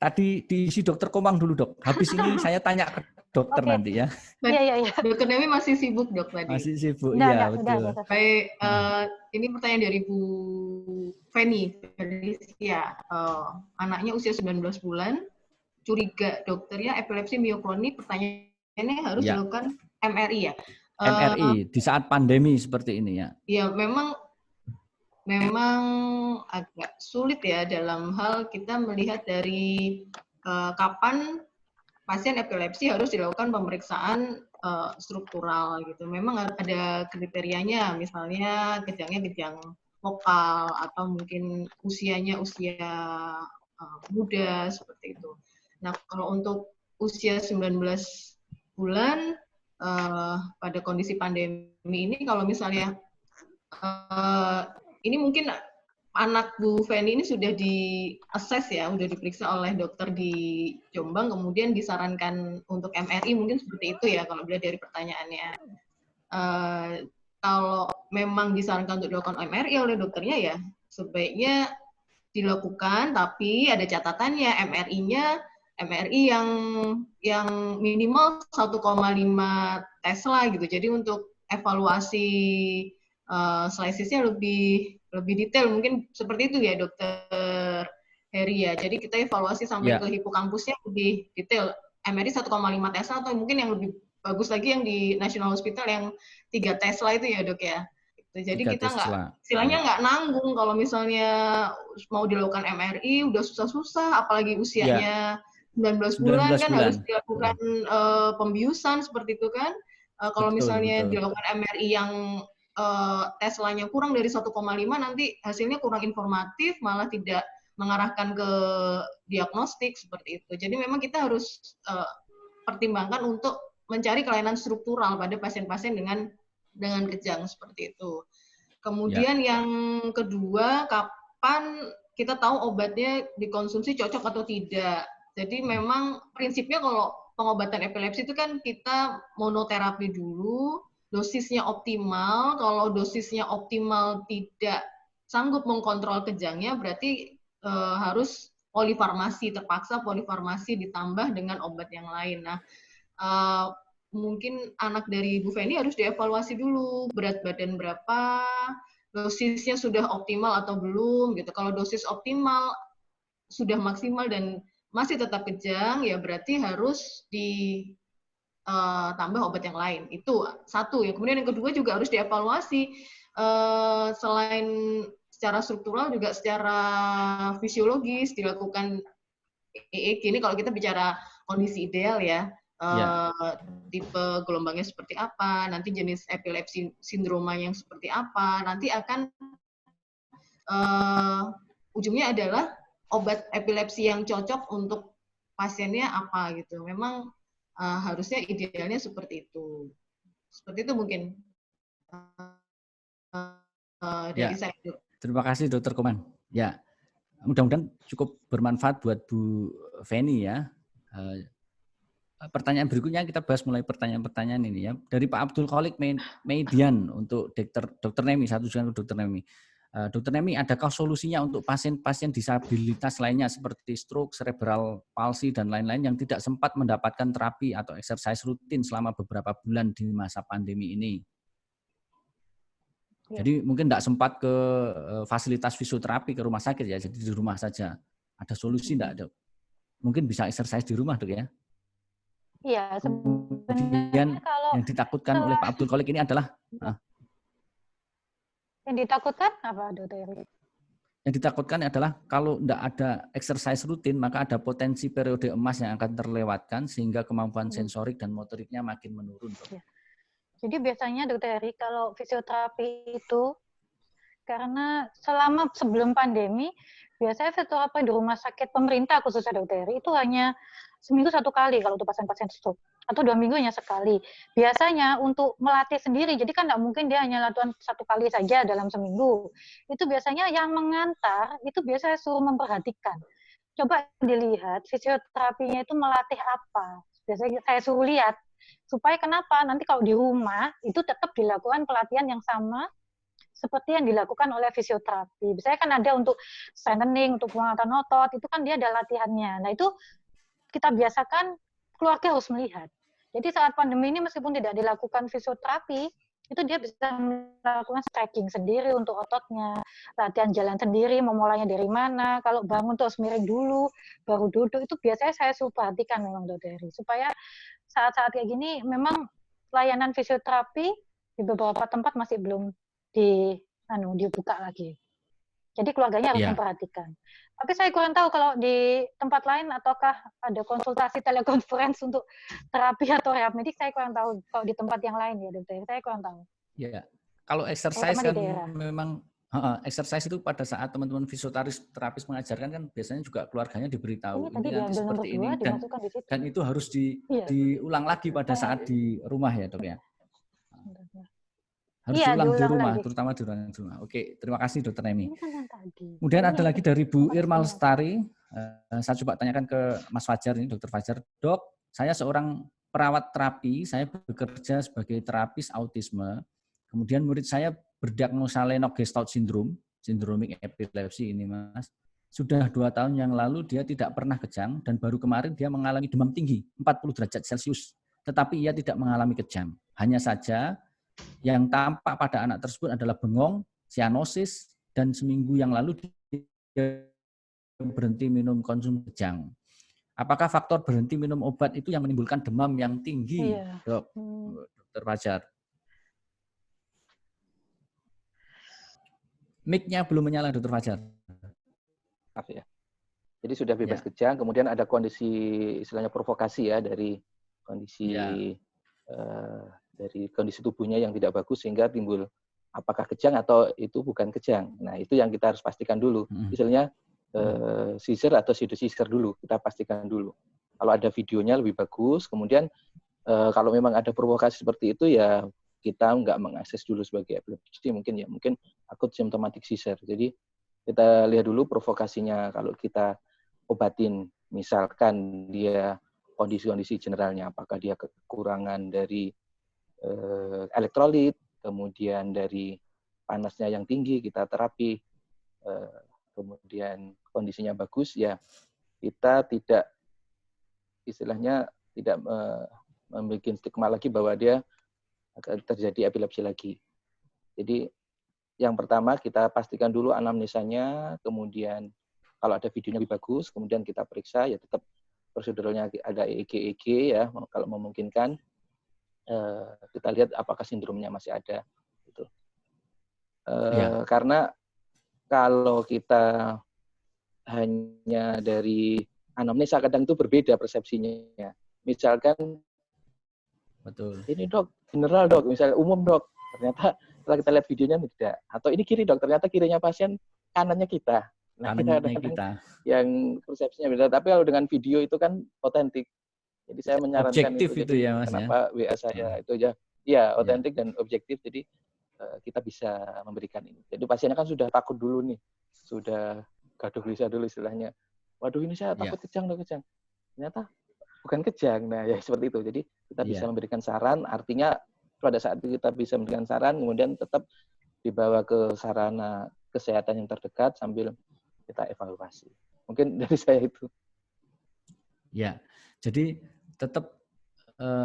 tadi diisi Dokter Komang dulu dok. Habis ini saya tanya ke dokter nanti ya. Iya. Dokter Nemi masih sibuk dok tadi. Masih sibuk, iya betul. Baik, ini pertanyaan dari Bu Feni Felicia. Anaknya usia 19 bulan, curiga dokternya epilepsi mioklonik, pertanyaannya harus dilakukan MRI ya? MRI di saat pandemi seperti ini ya? Iya, memang agak sulit ya dalam hal kita melihat dari kapan pasien epilepsi harus dilakukan pemeriksaan struktural gitu. Memang ada kriterianya, misalnya kejangnya kejang vokal atau mungkin usianya usia muda seperti itu. Nah, kalau untuk usia 19 bulan pada kondisi pandemi ini, kalau misalnya ini mungkin anak Bu Feni ini sudah di-assess ya, sudah diperiksa oleh dokter di Jombang, kemudian disarankan untuk MRI, mungkin seperti itu ya kalau dilihat dari pertanyaannya. Kalau memang disarankan untuk dilakukan MRI oleh dokternya ya, sebaiknya dilakukan, tapi ada catatannya, MRI yang minimal 1,5 Tesla gitu. Jadi untuk evaluasi slices-nya lebih detail, mungkin seperti itu ya Dokter Heri ya. Jadi kita evaluasi sampai ke hipokampusnya lebih detail. MRI 1,5 Tesla atau mungkin yang lebih bagus lagi yang di National Hospital yang 3 Tesla itu ya dok ya. Jadi kita nggak nanggung kalau misalnya mau dilakukan MRI udah susah-susah, apalagi usianya 19 bulan 19 kan bulan. harus dilakukan pembiusan seperti itu kan. Kalau misalnya dilakukan MRI yang Tesla-nya kurang dari 1,5 nanti hasilnya kurang informatif, malah tidak mengarahkan ke diagnostik seperti itu. Jadi memang kita harus pertimbangkan untuk mencari kelainan struktural pada pasien-pasien dengan kejang seperti itu. Kemudian yang kedua, kapan kita tahu obatnya dikonsumsi cocok atau tidak. Jadi memang prinsipnya kalau pengobatan epilepsi itu kan kita monoterapi dulu, dosisnya optimal. Kalau dosisnya optimal tidak sanggup mengkontrol kejangnya, berarti harus polifarmasi, terpaksa polifarmasi ditambah dengan obat yang lain. Nah, mungkin anak dari Bu Feni harus dievaluasi dulu, berat badan berapa, dosisnya sudah optimal atau belum gitu. Kalau dosis optimal sudah maksimal dan masih tetap kejang, ya berarti harus ditambah obat yang lain. Itu satu ya. Kemudian yang kedua juga harus dievaluasi selain secara struktural juga secara fisiologis dilakukan EEG. Ini kalau kita bicara kondisi ideal ya. Tipe gelombangnya seperti apa, nanti jenis epilepsi sindroma yang seperti apa, nanti akan ujungnya adalah obat epilepsi yang cocok untuk pasiennya apa gitu. Memang harusnya idealnya seperti itu. Seperti itu mungkin dari saya. Terima kasih Dokter Komang. Ya, mudah-mudahan cukup bermanfaat buat Bu Feni ya. Pertanyaan berikutnya kita bahas mulai pertanyaan-pertanyaan ini ya. Dari Pak Abdul Khalik Median untuk Dokter Nemi, satu juga untuk Dokter Nemi. Dokter Nemi, adakah solusinya untuk pasien-pasien disabilitas lainnya seperti stroke, cerebral palsy, dan lain-lain yang tidak sempat mendapatkan terapi atau exercise rutin selama beberapa bulan di masa pandemi ini? Jadi mungkin tidak sempat ke fasilitas fisioterapi ke rumah sakit ya, jadi di rumah saja. Ada solusi tidak, Dok? Mungkin bisa exercise di rumah, Dok ya? Iya, kemudian kalau yang ditakutkan oleh Pak Abdul Khalik ini adalah yang ditakutkan apa, Dokter? Yang ditakutkan adalah kalau tidak ada exercise rutin, maka ada potensi periode emas yang akan terlewatkan sehingga kemampuan sensorik dan motoriknya makin menurun. Ya. Jadi biasanya Dokter Eri, kalau fisioterapi itu karena sebelum pandemi biasanya fisioterapi di rumah sakit pemerintah khususnya Dokter Eri itu hanya seminggu 1 kali kalau untuk pasien-pasien stroke, atau 2 minggu hanya sekali. Biasanya untuk melatih sendiri, jadi kan tidak mungkin dia hanya latihan 1 kali saja dalam seminggu. Itu biasanya yang mengantar, itu biasanya suruh memperhatikan. Coba dilihat fisioterapinya itu melatih apa. Biasanya saya suruh lihat. Supaya kenapa? Nanti kalau di rumah, itu tetap dilakukan pelatihan yang sama seperti yang dilakukan oleh fisioterapi. Biasanya kan ada untuk strengthening, untuk penguatan otot, itu kan dia ada latihannya. Nah itu kita biasakan keluarga harus melihat. Jadi saat pandemi ini meskipun tidak dilakukan fisioterapi, itu dia bisa melakukan stretching sendiri untuk ototnya, latihan jalan sendiri, memulainya dari mana, kalau bangun terus miring dulu, baru duduk, itu biasanya saya suruh perhatikan memang Dokter Eri, supaya saat-saat kayak gini memang layanan fisioterapi di beberapa tempat masih belum dibuka lagi. Jadi keluarganya harus memperhatikan. Tapi saya kurang tahu kalau di tempat lain ataukah ada konsultasi telekonferensi untuk terapi atau rehab medik, saya kurang tahu. Kalau di tempat yang lain ya Dokter, saya kurang tahu. Ya, kalau exercise kan memang exercise itu pada saat teman-teman fisioterapis mengajarkan kan biasanya juga keluarganya diberitahu ini nanti seperti ini dan itu harus diulang lagi pada saat di rumah ya Dok ya. Harus diulang di rumah, terutama di rumah. Oke, terima kasih Dokter Nemi. Kemudian ada lagi dari Bu Irma Lestari. Saya coba tanyakan ke Mas Fajar ini, Dokter Fajar. Dok, saya seorang perawat terapi, saya bekerja sebagai terapis autisme. Kemudian murid saya berdiagnosa Lennox-Gastaut syndrome, sindromik epilepsi ini Mas. Sudah 2 tahun yang lalu dia tidak pernah kejang dan baru kemarin dia mengalami demam tinggi 40 derajat Celcius. Tetapi ia tidak mengalami kejang. Hanya saja yang tampak pada anak tersebut adalah bengong, sianosis, dan seminggu yang lalu dia berhenti minum konsumsi kejang. Apakah faktor berhenti minum obat itu yang menimbulkan demam yang tinggi, Dok? Dokter Fajar. Mic-nya belum menyala, Dokter Fajar. Maaf ya. Jadi sudah bebas kejang, kemudian ada kondisi istilahnya provokasi ya dari kondisi tubuhnya yang tidak bagus sehingga timbul apakah kejang atau itu bukan kejang. Nah, itu yang kita harus pastikan dulu. Misalnya seizure atau pseudo-seizure dulu, kita pastikan dulu. Kalau ada videonya lebih bagus, kemudian kalau memang ada provokasi seperti itu ya kita nggak mengakses dulu sebagai epilepsi, mungkin akut symptomatic seizure. Jadi kita lihat dulu provokasinya, kalau kita obatin, misalkan dia kondisi-kondisi generalnya, apakah dia kekurangan dari elektrolit, kemudian dari panasnya yang tinggi, kita terapi, kemudian kondisinya bagus, ya kita tidak, istilahnya tidak membuat stigma lagi bahwa dia akan terjadi epilepsi lagi. Jadi yang pertama kita pastikan dulu anamnesanya, kemudian kalau ada videonya lebih bagus, kemudian kita periksa, ya tetap prosedurnya ada EEG ya, kalau memungkinkan kita lihat apakah sindromnya masih ada. Gitu. Karena kalau kita hanya dari anamnesa kadang itu berbeda persepsinya. Misalkan, betul. Ini dok, general dok, misalnya umum dok, ternyata setelah kita lihat videonya tidak. Atau ini kiri dok, ternyata kirinya pasien, kanannya kita. Nah, kita yang persepsinya beda. Tapi kalau dengan video itu kan otentik. Jadi saya menyarankan objektif itu. itu Jadi ya Mas kenapa WA saya itu aja. Ya, otentik dan objektif. Jadi kita bisa memberikan ini. Jadi pasiennya kan sudah takut dulu nih. Sudah gaduh gelisah dulu istilahnya. Waduh ini saya takut kejang dok, kejang. Ternyata bukan kejang. Nah, ya seperti itu. Jadi kita bisa memberikan saran, artinya pada saat kita bisa memberikan saran, kemudian tetap dibawa ke sarana kesehatan yang terdekat sambil kita evaluasi. Mungkin dari saya itu. Ya, jadi tetap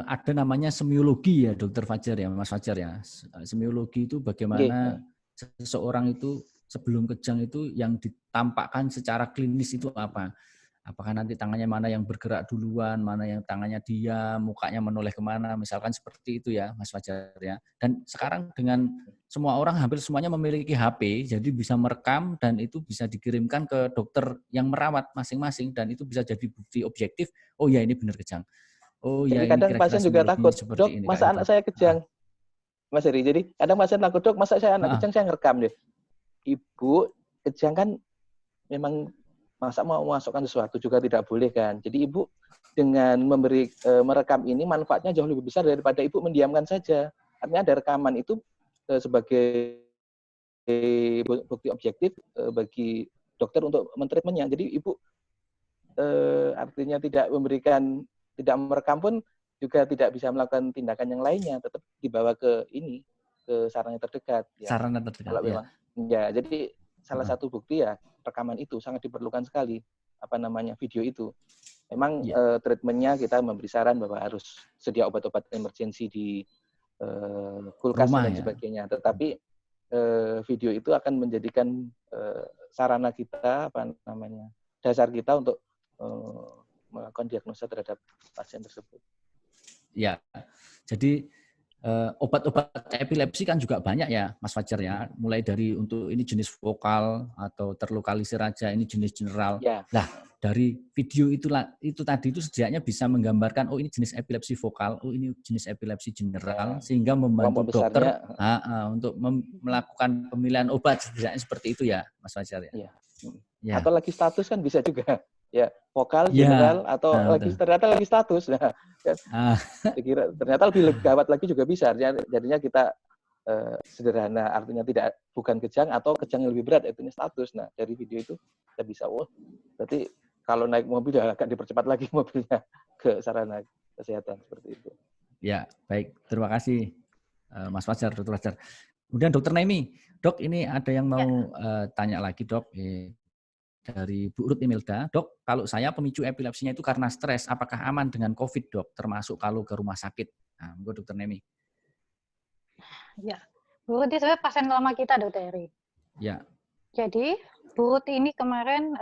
ada namanya semiologi ya Dokter Fajar ya, Mas Fajar ya. Semiologi itu bagaimana seseorang itu sebelum kejang itu yang ditampakkan secara klinis itu apa? Apakah nanti tangannya mana yang bergerak duluan, mana yang tangannya diam, mukanya menoleh kemana, misalkan seperti itu ya Mas Fajar ya. Dan sekarang dengan semua orang hampir semuanya memiliki HP, jadi bisa merekam dan itu bisa dikirimkan ke dokter yang merawat masing-masing dan itu bisa jadi bukti objektif, oh ya ini benar kejang. Oh jadi ya ini kadang kira-kira pasien juga takut, dok ini, masa anak saya kejang. Mas Heri, jadi kadang pasien takut, dok masa saya anak kejang, saya ngerekam deh. Ibu, kejang kan memang masa mau memasukkan sesuatu juga tidak boleh kan. Jadi ibu dengan merekam ini manfaatnya jauh lebih besar daripada ibu mendiamkan saja. Artinya ada rekaman itu sebagai bukti objektif bagi dokter untuk mentreatmentnya. Jadi ibu artinya tidak merekam pun juga tidak bisa melakukan tindakan yang lainnya, tetap dibawa ke sarana terdekat. Ya. Sarana terdekat. Kalau memang, ya jadi salah satu bukti ya rekaman itu sangat diperlukan sekali, video itu. Memang treatmentnya kita memberi saran bahwa harus sedia obat-obat emergensi di kulkas dan sebagainya. Tetapi video itu akan menjadikan sarana kita, dasar kita untuk melakukan diagnosa terhadap pasien tersebut. Ya, jadi obat-obat epilepsi kan juga banyak ya, Mas Fajar ya. Mulai dari untuk ini jenis vokal atau terlokalisir aja, ini jenis general. Ya. Nah, dari video itu tadi itu setidaknya bisa menggambarkan, oh ini jenis epilepsi vokal, oh ini jenis epilepsi general, sehingga membantu dokter untuk melakukan pemilihan obat setidaknya seperti itu ya, Mas Fajar ya. Ya. Atau lagi status kan bisa juga. Ya, vokal, general, atau ternyata lagi status. Nah, ternyata lebih gawat lagi juga bisa. Jadinya kita sederhana, artinya bukan kejang atau kejang yang lebih berat, artinya status. Nah, dari video itu kita bisa, berarti kalau naik mobil ya akan dipercepat lagi mobilnya ke sarana kesehatan seperti itu. Ya, baik. Terima kasih Mas Fajar, Dr. Fajar. Kemudian Dr. Naimi, Dok, ini ada yang mau tanya lagi, Dok. Dari Bu Ruth Imelda, dok, kalau saya pemicu epilepsinya itu karena stres, apakah aman dengan COVID, dok? Termasuk kalau ke rumah sakit. Nah, Dr. Nemi. Ya, Bu Ruth itu sebenarnya pasien lama kita, Dr. Eri. Ya. Jadi, Bu Ruth ini kemarin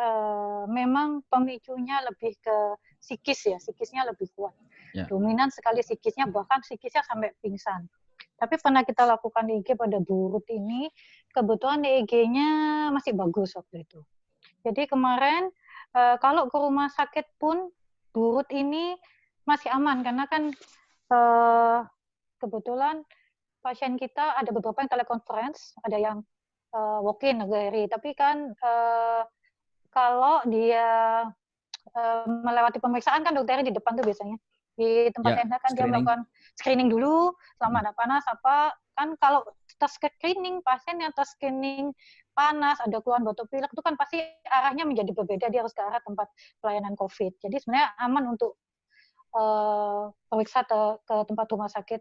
memang pemicunya lebih ke psikis ya, psikisnya lebih kuat. Ya. Dominan sekali psikisnya, bahkan psikisnya sampai pingsan. Tapi pernah kita lakukan EEG pada Bu Ruth ini, kebetulan EEG-nya masih bagus waktu itu. Jadi kemarin kalau ke rumah sakit pun burut ini masih aman karena kan kebetulan pasien kita ada beberapa yang teleconference, ada yang walk-in dari, tapi kan kalau dia melewati pemeriksaan kan dokternya di depan tuh biasanya di tempat tenda kan dia melakukan screening dulu selama ada panas apa kan. Kalau tes screening pasien yang tes screening panas ada keluhan batuk pilek itu kan pasti arahnya menjadi berbeda, dia harus ke arah tempat pelayanan COVID. Jadi sebenarnya aman untuk periksa ke tempat rumah sakit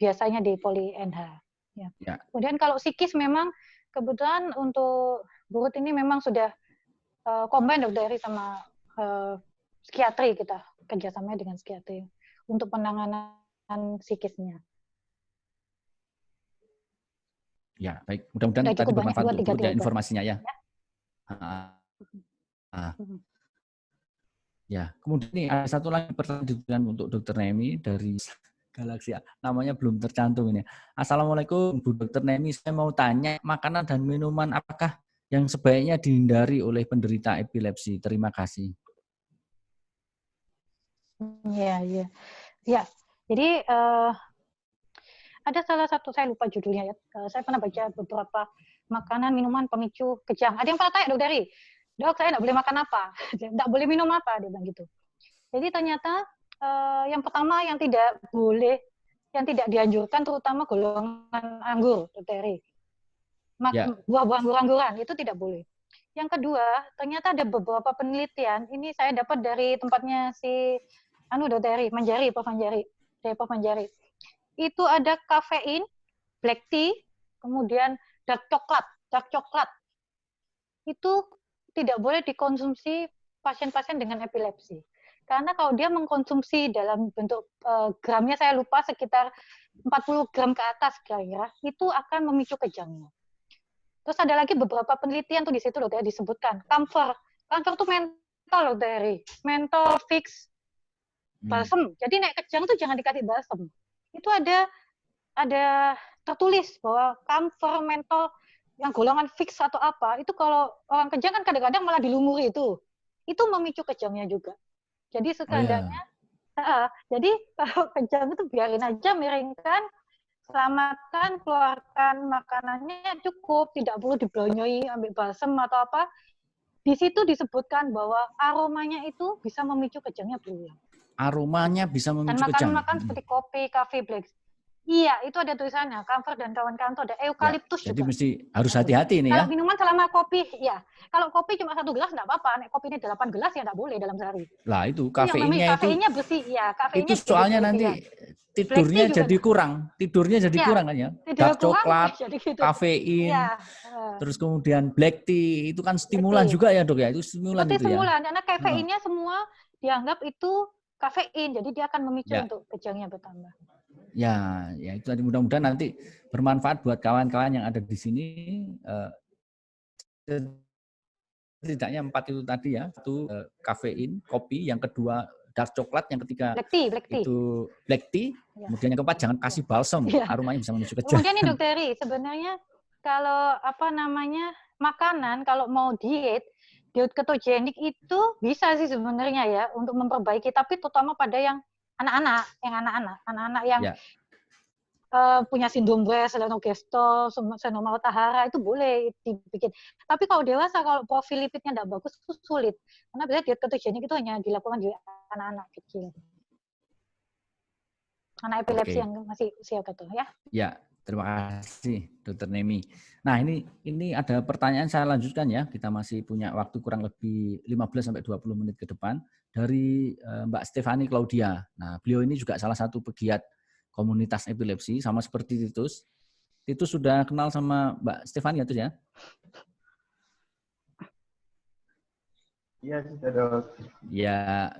biasanya di Poli NH. Ya. Kemudian kalau psikis memang kebetulan untuk burut ini memang sudah combine dokter sama psikiatri, kita kerjasamanya dengan psikiatri untuk penanganan psikisnya. Ya, baik. Mudah-mudahan tadi bermanfaat untuk informasinya ya. Ya, kemudian ini ada satu lagi pertanyaan untuk Dr. Nemi dari Galaxy. Namanya belum tercantum ini. Assalamualaikum Bu Dr. Nemi, saya mau tanya makanan dan minuman apakah yang sebaiknya dihindari oleh penderita epilepsi? Terima kasih. Ya. Jadi ada salah satu, saya lupa judulnya ya. Saya pernah baca beberapa makanan minuman pemicu kejang. Ada yang pernah tanya dok, saya nggak boleh makan apa, nggak boleh minum apa, dia bilang gitu. Jadi ternyata yang pertama yang tidak boleh, yang tidak dianjurkan terutama golongan anggur, Dr. Buah-buah anggur-angguran itu tidak boleh. Yang kedua, ternyata ada beberapa penelitian, ini saya dapat dari tempatnya si Dr. Prof. Manjari. Itu ada kafein, black tea, kemudian dark coklat. Itu tidak boleh dikonsumsi pasien-pasien dengan epilepsi. Karena kalau dia mengkonsumsi dalam bentuk gramnya saya lupa sekitar 40 gram ke atas kira-kira, itu akan memicu kejangnya. Terus ada lagi beberapa penelitian tuh di situ loh disebutkan camphor tuh mentol loh mentol fix balsem. Jadi naik kejang tuh jangan dikasih balsem. Itu ada tertulis bahwa camphor mentol yang golongan fix atau apa, itu kalau orang kejang kan kadang-kadang malah dilumuri itu memicu kejangnya juga. Jadi sekadangnya, jadi kalau kejang itu biarin aja, miringkan, selamatkan, keluarkan makanannya cukup, tidak perlu dibelonyoi, ambil balsem atau apa. Di situ disebutkan bahwa aromanya itu bisa memicu kejangnya berulang. Aromanya bisa memicu kejang. Dan makan seperti kopi, kafe, black. Iya, itu ada tulisannya. Camphor dan kawan-kawan itu ada eukaliptus ya, juga. Jadi mesti harus hati-hati nih ya. Kalau minuman selama kopi, ya. Kalau kopi cuma 1 gelas nggak apa-apa. Nek kopinya 8 gelas ya nggak boleh dalam sehari. Lah itu kafeinnya kafeinnya bersih, ya. Kafeinnya itu soalnya nanti tidurnya jadi kurang. Tidurnya jadi kurang kan ya. Dark coklat, gitu. Kafein, terus kemudian black tea itu kan stimulan juga ya dok ya. Itu stimulan itu ya. Stimulan, karena kafeinnya semua dianggap itu kafein, jadi dia akan memicu untuk kejangnya bertambah. Ya itu tadi mudah-mudahan nanti bermanfaat buat kawan-kawan yang ada di sini. Tidaknya 4 itu tadi ya, satu kafein, kopi, yang kedua dark coklat, yang ketiga black tea. Itu black tea, kemudian yang keempat jangan kasih balsam, aromanya bisa memicu kejang. Kemudian nih Dr. Eri, sebenarnya kalau makanan kalau mau diet ketogenik itu bisa sih sebenarnya ya untuk memperbaiki, tapi terutama pada yang anak-anak yang punya sindrom Brest, Lennox-Gastaut, sindrom Ohtahara itu boleh dibikin. Tapi kalau dewasa, kalau profil lipidnya tidak bagus itu sulit. Karena biasanya diet ketogenik itu hanya dilakukan di anak-anak kecil. Anak epilepsi yang masih usia kecil ya. Ya, terima kasih Dr. Nemi. Nah, ini ada pertanyaan saya lanjutkan ya. Kita masih punya waktu kurang lebih 15-20 menit ke depan dari Mbak Stefani Claudia. Nah, beliau ini juga salah satu pegiat komunitas epilepsi sama seperti Titus. Titus sudah kenal sama Mbak Stefani ya, Iya, sudah dok. Ya.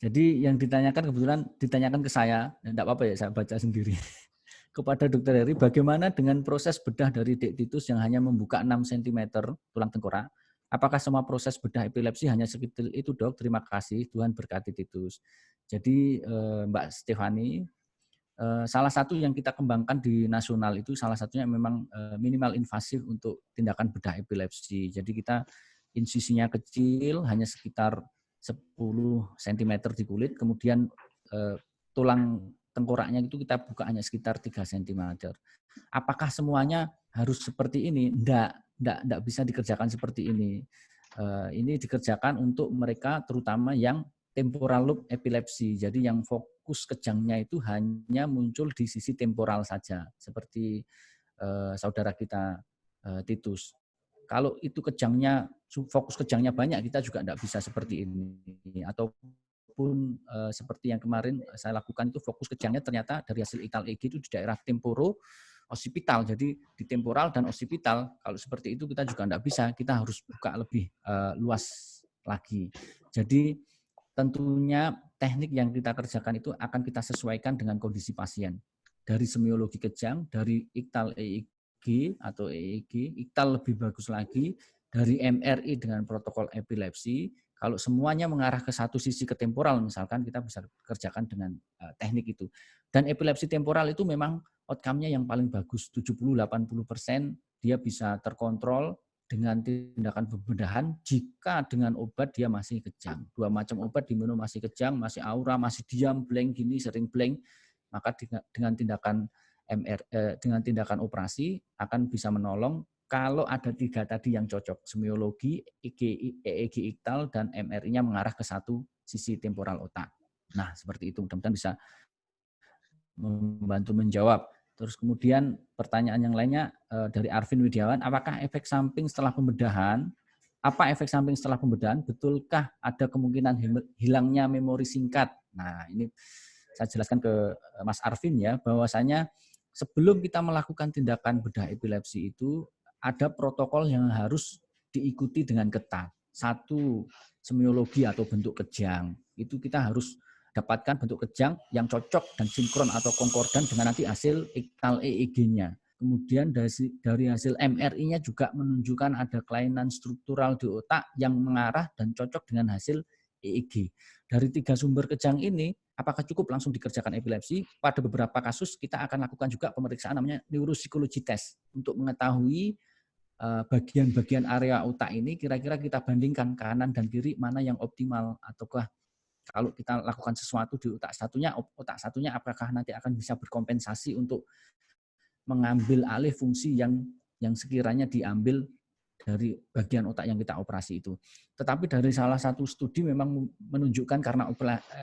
Jadi yang kebetulan ditanyakan ke saya, tidak apa-apa ya, saya baca sendiri. Kepada Dr. Heri, bagaimana dengan proses bedah dari Dek Titus yang hanya membuka 6 cm tulang tengkorak? Apakah semua proses bedah epilepsi hanya sekecil itu, dok? Terima kasih, Tuhan berkati Titus. Jadi Mbak Stefani, salah satu yang kita kembangkan di nasional itu salah satunya memang minimal invasif untuk tindakan bedah epilepsi. Jadi kita insisinya kecil, hanya sekitar 10 cm di kulit, kemudian tulang tengkoraknya itu kita buka hanya sekitar 3 cm. Apakah semuanya harus seperti ini? Enggak bisa dikerjakan seperti ini. Ini dikerjakan untuk mereka terutama yang temporal lobe epilepsi. Jadi yang fokus kejangnya itu hanya muncul di sisi temporal saja, seperti saudara kita Titus. Kalau itu kejangnya, fokus kejangnya banyak, kita juga enggak bisa seperti ini. Ataupun seperti yang kemarin saya lakukan itu fokus kejangnya ternyata dari hasil iktal EEG itu di daerah temporo occipital. Jadi di temporal dan occipital, kalau seperti itu kita juga enggak bisa, kita harus buka lebih luas lagi. Jadi tentunya teknik yang kita kerjakan itu akan kita sesuaikan dengan kondisi pasien. Dari semiologi kejang, dari iktal EEG atau EEG, iktal lebih bagus lagi, dari MRI dengan protokol epilepsi. Kalau semuanya mengarah ke satu sisi ke temporal, misalkan kita bisa kerjakan dengan teknik itu. Dan epilepsi temporal itu memang outcome-nya yang paling bagus, 70-80% dia bisa terkontrol dengan tindakan pembedahan jika dengan obat dia masih kejang. 2 macam obat diminum masih kejang, masih aura, masih diam, blank gini, sering blank, maka dengan tindakan operasi akan bisa menolong kalau ada 3 tadi yang cocok, semiologi, EEG iktal, dan MRI-nya mengarah ke satu sisi temporal otak. Nah, seperti itu. Mudah-mudahan bisa membantu menjawab. Terus kemudian pertanyaan yang lainnya dari Arvin Widiawan, apakah efek samping setelah pembedahan? Apa efek samping setelah pembedahan? Betulkah ada kemungkinan hilangnya memori singkat? Nah, ini saya jelaskan ke Mas Arvin ya, bahwasanya sebelum kita melakukan tindakan bedah epilepsi itu ada protokol yang harus diikuti dengan ketat. 1, semiologi atau bentuk kejang. Itu kita harus dapatkan bentuk kejang yang cocok dan sinkron atau konkordan dengan nanti hasil iktal EEG-nya. Kemudian dari hasil MRI-nya juga menunjukkan ada kelainan struktural di otak yang mengarah dan cocok dengan hasil EEG. Dari 3 sumber kejang ini, apakah cukup langsung dikerjakan epilepsi? Pada beberapa kasus kita akan lakukan juga pemeriksaan namanya neuropsikologi test untuk mengetahui bagian-bagian area otak ini kira-kira kita bandingkan kanan dan kiri mana yang optimal, ataukah kalau kita lakukan sesuatu di otak satunya apakah nanti akan bisa berkompensasi untuk mengambil alih fungsi yang sekiranya diambil dari bagian otak yang kita operasi itu. Tetapi dari salah satu studi memang menunjukkan karena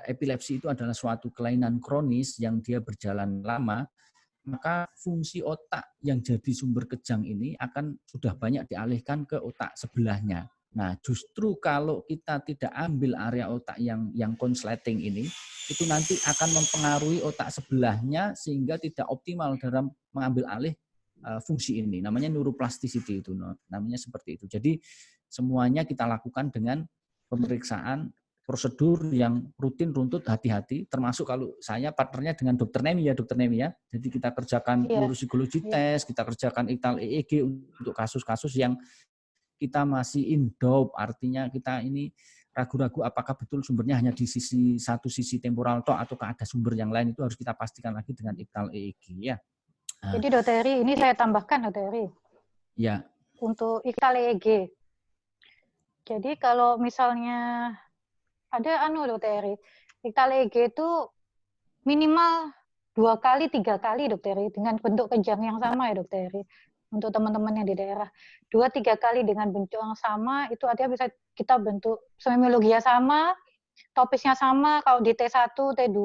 epilepsi itu adalah suatu kelainan kronis yang dia berjalan lama, maka fungsi otak yang jadi sumber kejang ini akan sudah banyak dialihkan ke otak sebelahnya. Nah, justru kalau kita tidak ambil area otak yang konsleting ini, itu nanti akan mempengaruhi otak sebelahnya sehingga tidak optimal dalam mengambil alih fungsi ini. Namanya neuroplasticity itu, namanya seperti itu. Jadi semuanya kita lakukan dengan pemeriksaan prosedur yang rutin, runtut, hati-hati, termasuk kalau saya partnernya dengan Dr. Nemi ya. Jadi kita kerjakan neuropsikologi test, kita kerjakan iktal EEG untuk kasus-kasus yang kita masih in doubt, artinya kita ini ragu-ragu apakah betul sumbernya hanya di satu sisi temporal toh ataukah ada sumber yang lain, itu harus kita pastikan lagi dengan iktal EEG ya. Jadi Dr. Eri, ini saya tambahkan Dr. Eri. Ya. Untuk iktal EEG. Jadi kalau misalnya ada Dr. Eri, iktal EEG itu minimal 2 kali 3 kali Dr. Eri dengan bentuk kejang yang sama ya Dr. Eri. Untuk teman-teman yang di daerah 2-3 kali dengan bentuk yang sama, itu artinya bisa kita bentuk semiologinya sama, topisnya sama. Kalau di T1, T2,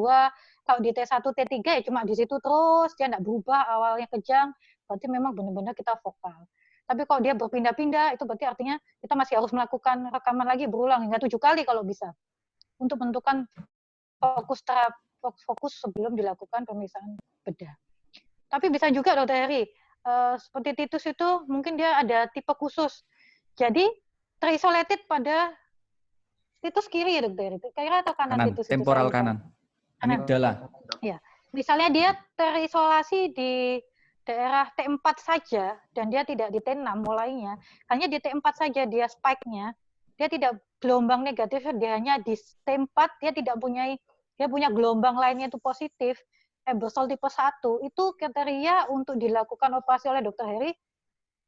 kalau di T1, T3 ya cuma di situ terus, dia tidak berubah, awalnya kejang, berarti memang benar-benar kita vokal. Tapi kalau dia berpindah-pindah, itu berarti artinya kita masih harus melakukan rekaman lagi berulang hingga 7 kali kalau bisa, untuk menentukan fokus sebelum dilakukan pemeriksaan bedah. Tapi bisa juga Dr. Heri, seperti Titus itu mungkin dia ada tipe khusus. Jadi terisolated pada Titus kiri ya Dr. Heri. Kira atau kanan Titus? Temporal kanan. Amigdala. Ya. Misalnya dia terisolasi di daerah T4 saja dan dia tidak di T6 mulainya, hanya di T4 saja dia spike-nya, dia tidak gelombang negatif, dia hanya di T4, dia punya gelombang lainnya itu positif. Ebersol tipe 1 itu kriteria untuk dilakukan operasi oleh Dr. Heri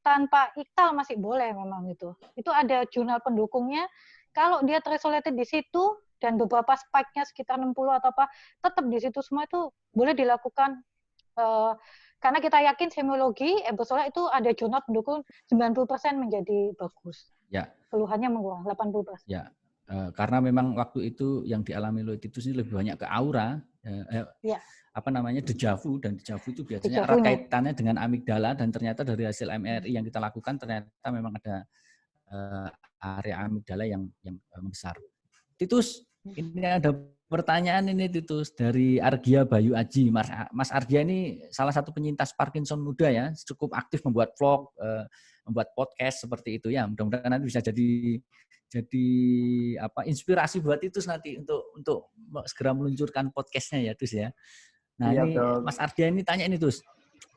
tanpa iktal masih boleh memang itu. Itu ada jurnal pendukungnya. Kalau dia terisolated di situ dan beberapa spike-nya sekitar 60 atau apa, tetap di situ semua itu boleh dilakukan. Karena kita yakin semiologi aerosolnya itu ada jurnal pendukung 90% menjadi bagus. Ya. Keluhannya mengurang 80%. Ya. Karena memang waktu itu yang dialami Loetitus ini lebih banyak ke aura. Ya. Apa namanya dejavu, dan dejavu itu biasanya erat kaitannya dengan amigdala, dan ternyata dari hasil MRI yang kita lakukan ternyata memang ada area amigdala yang besar. Titus, ini ada pertanyaan ini Titus dari Argia Bayu Aji. Mas Argia ini salah satu penyintas Parkinson muda ya, cukup aktif membuat vlog, membuat podcast seperti itu ya. Mudah-mudahan nanti bisa jadi inspirasi buat Titus nanti untuk segera meluncurkan podcastnya ya Titus ya. Nah iya, ini dong. Mas Ardia ini tanya ini Titus.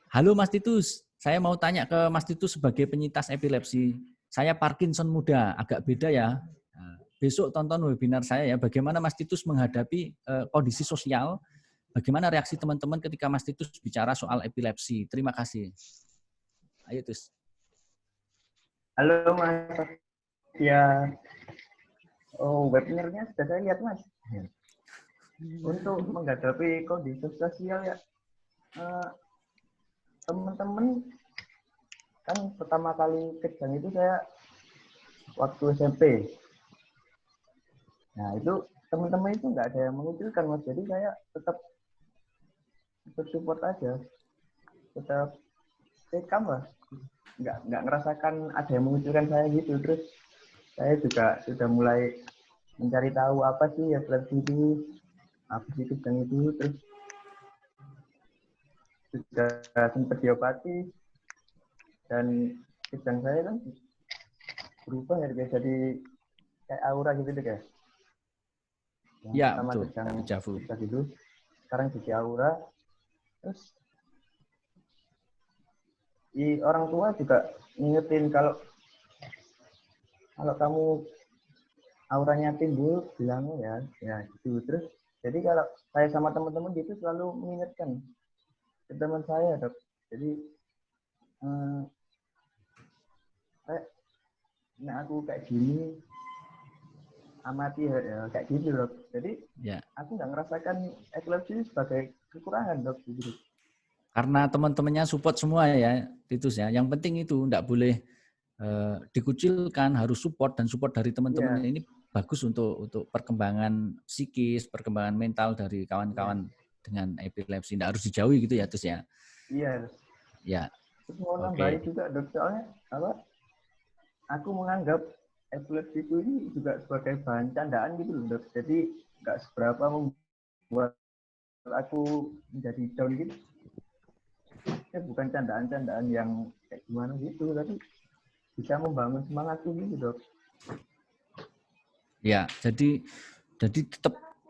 Halo Mas Titus, saya mau tanya ke Mas Titus sebagai penyintas epilepsi. Saya Parkinson muda, agak beda ya. Nah, besok tonton webinar saya ya, bagaimana Mas Titus menghadapi kondisi sosial, bagaimana reaksi teman-teman ketika Mas Titus bicara soal epilepsi. Terima kasih. Ayo Titus. Halo Mas. Ya, webinarnya sudah saya lihat Mas. Untuk menghadapi kondisi sosial ya, teman-teman kan pertama kali kejang itu saya waktu SMP. Nah itu teman-teman itu nggak ada yang mengucilkan Mas, jadi saya tetap support aja, tetap stay calm lah, nggak ngerasakan ada yang mengucilkan saya gitu. Terus saya juga sudah mulai mencari tahu apa sih epilepsi itu, apa sih kejang itu, terus sudah sempat diobati dan kejang saya kan berubah ya jadi kayak aura gitu deh guys. Ya betul. Dejavu. Dulu sekarang jadi aura. Terus orang tua juga ngingetin kalau kamu auranya timbul bilang ya gitu. Terus jadi kalau saya sama teman-teman gitu selalu mengingatkan ke teman saya Dok. Jadi aku kayak gini amati ya kayak gitu Dok. Jadi aku nggak ngerasakan epilepsi sebagai kekurangan Dok gitu. Karena teman-temannya support semua ya Titus ya. Yang penting itu nggak boleh dikucilkan, harus support, dan support dari teman-teman ini bagus untuk perkembangan psikis, perkembangan mental dari kawan-kawan dengan epilepsi. Nggak harus dijauhi gitu ya Titus ya. Iya. Ya. Terus mau nambahin juga Dok, soalnya aku menganggap epilepsi ini juga sebagai bahan candaan gitu loh Dok. Jadi nggak seberapa membuat aku menjadi down gitu. Ya bukan candaan-candaan yang kayak gimana gitu, tapi bisa membangun semangatku gitu Dok. Ya, jadi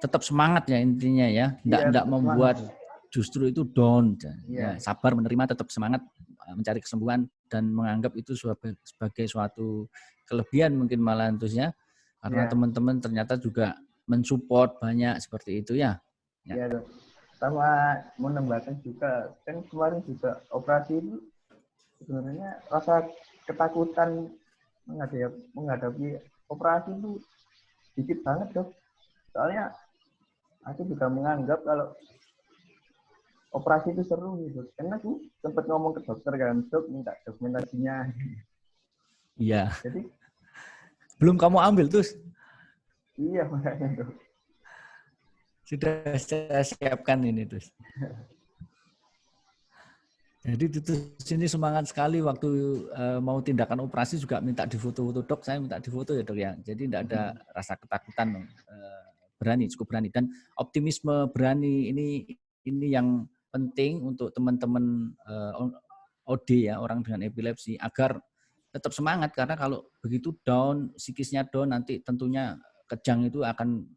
tetap semangat ya intinya ya. Nggak membuat justru itu down. Ya, sabar menerima, tetap semangat mencari kesembuhan dan menganggap itu sebagai suatu kelebihan mungkin malah ya. Karena teman-teman ternyata juga mensupport banyak seperti itu ya. Iya Dok. Sama mau menambahkan juga, kan kemarin juga operasi itu sebenarnya rasa ketakutan menghadapi operasi itu sedikit banget Dok. Soalnya aku juga menganggap kalau operasi itu seru gitu. Karena aku sempat ngomong ke dokter kan, Dok minta dokumentasinya. Iya. Jadi belum kamu ambil terus? Iya makanya Dok. Sudah saya siapkan ini terus. Jadi itu sini semangat sekali waktu mau tindakan operasi juga minta difoto-foto Dok, saya minta difoto ya Dok ya. Jadi tidak ada rasa ketakutan, cukup berani, dan optimisme berani ini yang penting untuk teman-teman OD ya, orang dengan epilepsi, agar tetap semangat, karena kalau begitu down, psikisnya down, nanti tentunya kejang itu akan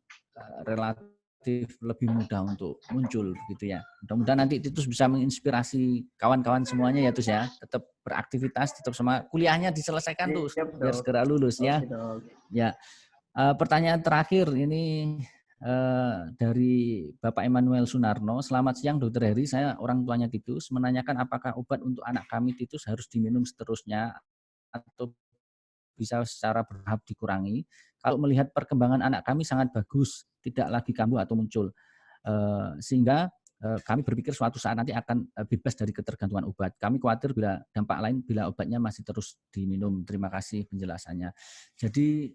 relatif lebih mudah untuk muncul gitu ya. Mudah-mudahan nanti Titus bisa menginspirasi kawan-kawan semuanya ya Tus ya. Tetap beraktivitas, tetap semangat. Kuliahnya diselesaikan Tus biar segera lulus ya. Ya. Pertanyaan terakhir ini dari Bapak Emmanuel Sunarno. Selamat siang Dr. Heri, saya orang tuanya Titus, menanyakan apakah obat untuk anak kami Titus harus diminum seterusnya atau bisa secara bertahap dikurangi. Kalau melihat perkembangan anak kami sangat bagus, tidak lagi kambuh atau muncul. Sehingga kami berpikir suatu saat nanti akan bebas dari ketergantungan obat. Kami khawatir bila dampak lain bila obatnya masih terus diminum. Terima kasih penjelasannya. Jadi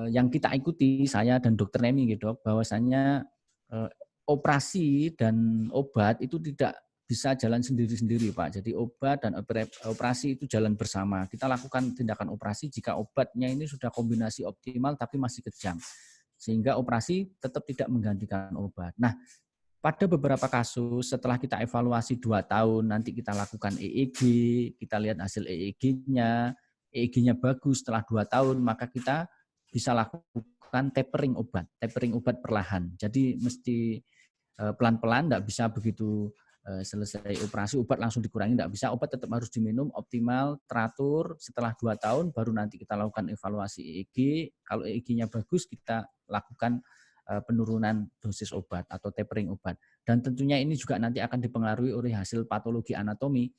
yang kita ikuti, saya dan Dr. Nemi gitu, bahwasanya operasi dan obat itu tidak bisa jalan sendiri-sendiri, Pak. Jadi obat dan operasi itu jalan bersama. Kita lakukan tindakan operasi jika obatnya ini sudah kombinasi optimal tapi masih kejang. Sehingga operasi tetap tidak menggantikan obat. Nah, pada beberapa kasus setelah kita evaluasi 2 tahun, nanti kita lakukan EEG, kita lihat hasil EEG-nya, EEG-nya bagus setelah 2 tahun, maka kita bisa lakukan tapering obat perlahan. Jadi mesti pelan-pelan, tidak bisa begitu selesai operasi obat langsung dikurangi, tidak bisa. Obat tetap harus diminum optimal, teratur. Setelah 2 tahun baru nanti kita lakukan evaluasi EEG. Kalau EEG-nya bagus, kita lakukan penurunan dosis obat atau tapering obat. Dan tentunya ini juga nanti akan dipengaruhi oleh hasil patologi anatomi.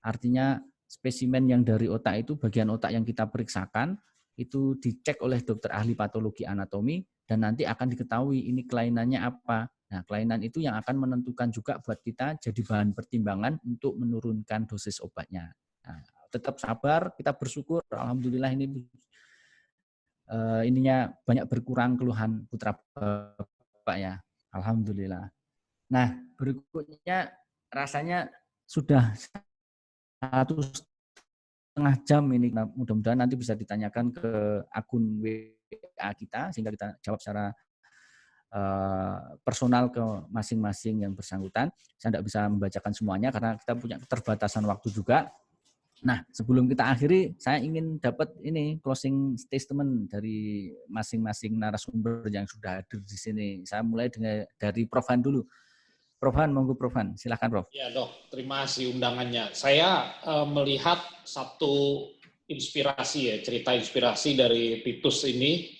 Artinya spesimen yang dari otak itu, bagian otak yang kita periksakan, itu dicek oleh dokter ahli patologi anatomi dan nanti akan diketahui ini kelainannya apa. Nah, kelainan itu yang akan menentukan juga buat kita jadi bahan pertimbangan untuk menurunkan dosis obatnya. Nah, tetap sabar, kita bersyukur, alhamdulillah ini ininya banyak berkurang keluhan putra bapak ya, alhamdulillah. Nah, berikutnya rasanya sudah 1,5 jam ini, mudah-mudahan nanti bisa ditanyakan ke akun WA kita sehingga kita jawab secara personal ke masing-masing yang bersangkutan. Saya tidak bisa membacakan semuanya karena kita punya keterbatasan waktu juga. Nah, sebelum kita akhiri, saya ingin dapat ini closing statement dari masing-masing narasumber yang sudah hadir di sini. Saya mulai dari Prof. Han dulu. Prof. Han, monggo Prof. Han, silakan Prof. Ya Dok, terima kasih undangannya. Saya melihat satu inspirasi ya, cerita inspirasi dari Titus ini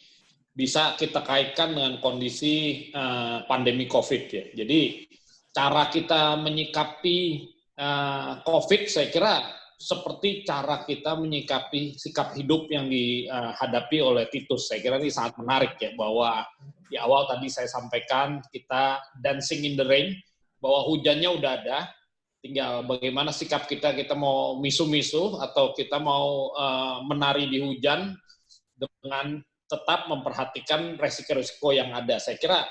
bisa kita kaitkan dengan kondisi pandemi COVID ya. Jadi cara kita menyikapi COVID saya kira seperti cara kita menyikapi sikap hidup yang dihadapi oleh Titus. Saya kira ini sangat menarik ya, bahwa di awal tadi saya sampaikan kita dancing in the rain, bahwa hujannya udah ada, tinggal bagaimana sikap kita mau misu-misu atau kita mau menari di hujan dengan tetap memperhatikan resiko-resiko yang ada. Saya kira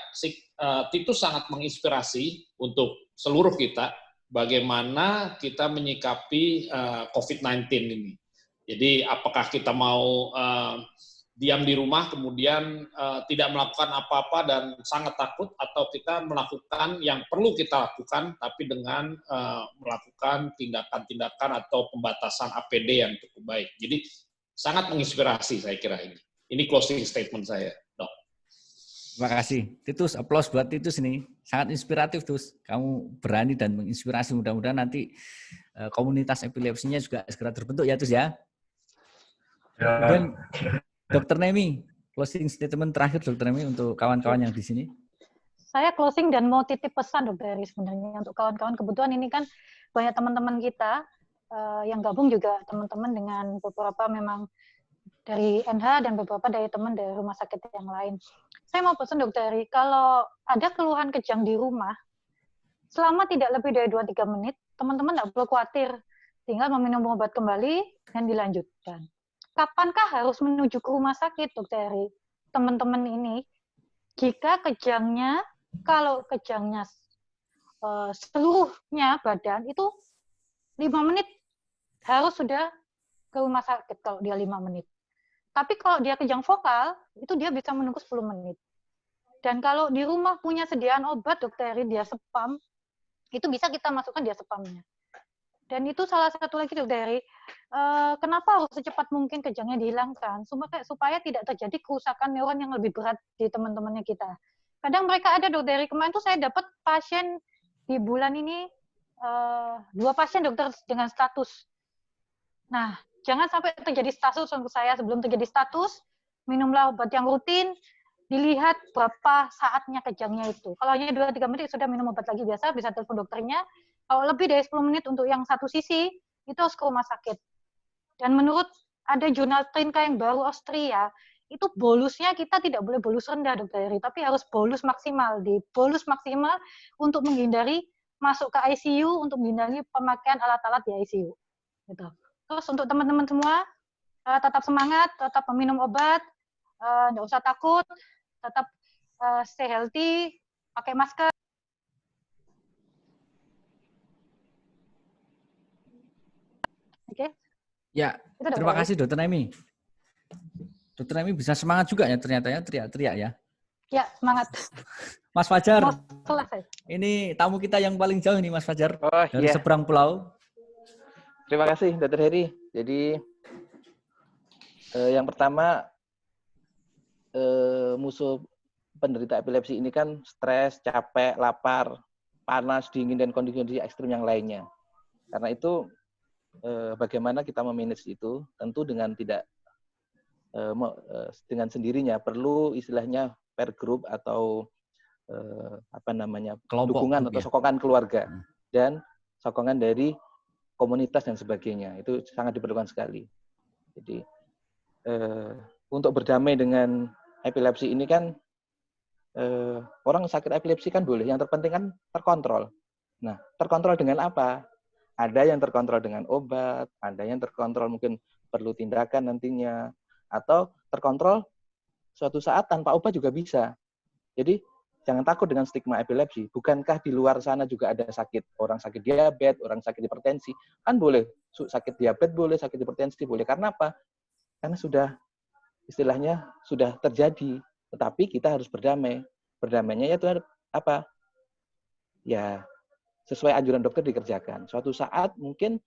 Titus sangat menginspirasi untuk seluruh kita bagaimana kita menyikapi COVID-19 ini. Jadi apakah kita mau diam di rumah kemudian tidak melakukan apa-apa dan sangat takut, atau kita melakukan yang perlu kita lakukan tapi dengan melakukan tindakan-tindakan atau pembatasan APD yang cukup baik. Jadi sangat menginspirasi saya kira ini. Ini closing statement saya, Dok. Terima kasih. Titus, aplaus buat Titus ini. Sangat inspiratif, Tus. Kamu berani dan menginspirasi. Mudah-mudahan nanti komunitas epilepsinya juga segera terbentuk ya, Tus ya. Dan Dr. Nemi, closing statement terakhir Dr. Nemi untuk kawan-kawan yang di sini. Saya closing dan mau titip pesan Dr. Heri sebenarnya untuk kawan-kawan. Kebetulan ini kan banyak teman-teman kita yang gabung juga teman-teman dengan beberapa memang dari NH dan beberapa dari teman dari rumah sakit yang lain. Saya mau pesan Dr. Heri, kalau ada keluhan kejang di rumah, selama tidak lebih dari 2-3 menit, teman-teman tidak perlu khawatir. Tinggal meminum obat kembali dan dilanjutkan. Kapankah harus menuju ke rumah sakit, Dr. Heri? Teman-teman ini, jika kejangnya, kalau kejangnya seluruhnya badan, itu 5 menit harus sudah ke rumah sakit kalau dia 5 menit. Tapi kalau dia kejang vokal, itu dia bisa menunggu 10 menit. Dan kalau di rumah punya sediaan obat, Dr. Heri, dia spam, itu bisa kita masukkan dia spamnya. Dan itu salah satu lagi, Dr. Heri, kenapa harus secepat mungkin kejangnya dihilangkan, supaya tidak terjadi kerusakan neuron yang lebih berat di teman-temannya kita. Kadang mereka ada, Dr. Heri, kemarin tuh saya dapat pasien di bulan ini, 2 pasien dokter dengan status. Nah, jangan sampai terjadi status untuk saya. Sebelum terjadi status, minumlah obat yang rutin, dilihat berapa saatnya kejangnya itu. Kalau hanya 2-3 menit sudah minum obat lagi biasa, bisa telepon dokternya. Kalau lebih dari 10 menit untuk yang satu sisi, itu harus ke rumah sakit. Dan menurut ada jurnal Trinka yang baru Austria, itu bolusnya kita tidak boleh bolus rendah, Dokter Heri, tapi harus bolus maksimal. Di bolus maksimal untuk menghindari masuk ke ICU, untuk menghindari pemakaian alat-alat di ICU. Gitu. Terus untuk teman-teman semua, tetap semangat, tetap meminum obat, nggak usah takut, tetap stay healthy, pakai masker. Oke. Ya, terima kasih Dokter Nemi. Dokter Nemi bisa semangat juga ya ternyata ya, teriak-teriak ya. Ya, semangat. Mas Fajar, selesai. Ini tamu kita yang paling jauh ini Mas Fajar, dari iya. seberang pulau. Terima kasih Dr. Heri. Jadi yang pertama, musuh penderita epilepsi ini kan stres, capek, lapar, panas, dingin, dan kondisi ekstrim yang lainnya. Karena itu bagaimana kita memanage itu, tentu dengan tidak dengan sendirinya, perlu istilahnya per group atau kelompok, dukungan atau sokongan keluarga dan sokongan dari komunitas dan sebagainya. Itu sangat diperlukan sekali. Jadi untuk berdamai dengan epilepsi ini kan orang sakit epilepsi kan boleh, yang terpenting kan terkontrol. Nah, terkontrol dengan apa? Ada yang terkontrol dengan obat, ada yang terkontrol mungkin perlu tindakan nantinya, atau terkontrol suatu saat tanpa obat juga bisa. Jadi jangan takut dengan stigma epilepsi. Bukankah di luar sana juga ada sakit? Orang sakit diabetes, orang sakit hipertensi. Kan boleh. Sakit diabetes boleh, sakit hipertensi boleh. Karena apa? Karena sudah, istilahnya, sudah terjadi. Tetapi kita harus berdamai. Berdamainya yaitu apa? Ya, sesuai anjuran dokter dikerjakan. Suatu saat mungkin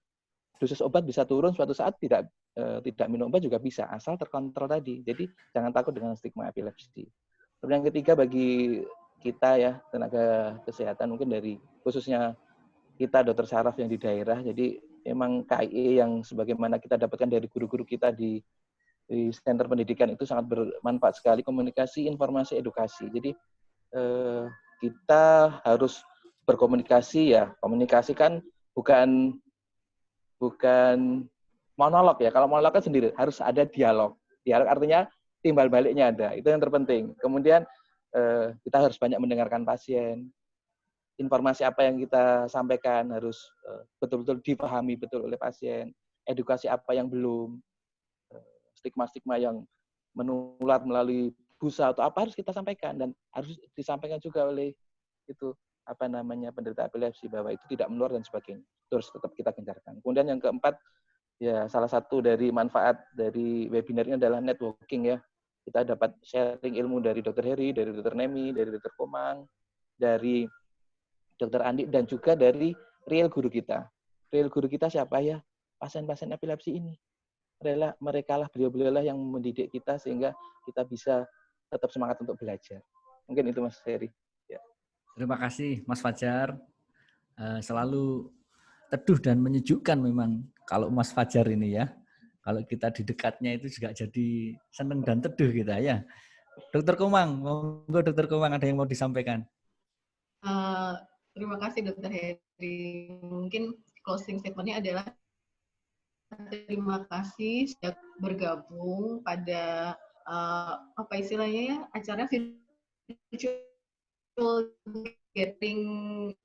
dosis obat bisa turun, suatu saat tidak minum obat juga bisa, asal terkontrol tadi. Jadi jangan takut dengan stigma epilepsi. Kemudian yang ketiga bagi kita ya, tenaga kesehatan mungkin dari khususnya kita dokter saraf yang di daerah, jadi memang KIE yang sebagaimana kita dapatkan dari guru-guru kita di center pendidikan itu sangat bermanfaat sekali, komunikasi, informasi, edukasi. Jadi kita harus berkomunikasi ya, komunikasi kan bukan monolog ya, kalau monolog kan sendiri, harus ada dialog. Dialog artinya timbal baliknya ada, itu yang terpenting. Kemudian kita harus banyak mendengarkan pasien, informasi apa yang kita sampaikan harus betul-betul dipahami betul oleh pasien, edukasi apa yang belum, stigma-stigma yang menular melalui busa atau apa harus kita sampaikan, dan harus disampaikan juga oleh penderita epilepsi bahwa itu tidak menular dan sebagainya. Terus tetap kita gencarkan. Kemudian yang keempat, ya salah satu dari manfaat dari webinar ini adalah networking ya. Kita dapat sharing ilmu dari Dr. Heri, dari Dr. Nemi, dari Dr. Komang, dari Dr. Andi, dan juga dari real guru kita. Real guru kita siapa ya? Pasien-pasien epilepsi ini. Mereka lah, beliau-beliau lah yang mendidik kita sehingga kita bisa tetap semangat untuk belajar. Mungkin itu Mas Heri. Ya. Terima kasih Mas Fajar. Selalu teduh dan menyejukkan memang kalau Mas Fajar ini ya. Kalau kita di dekatnya itu juga jadi senang dan teduh kita ya. Dokter Komang, monggo Dokter Komang ada yang mau disampaikan. Terima kasih Dokter Heri. Mungkin closing statement-nya adalah terima kasih sudah bergabung pada apa istilahnya ya, acara virtual gathering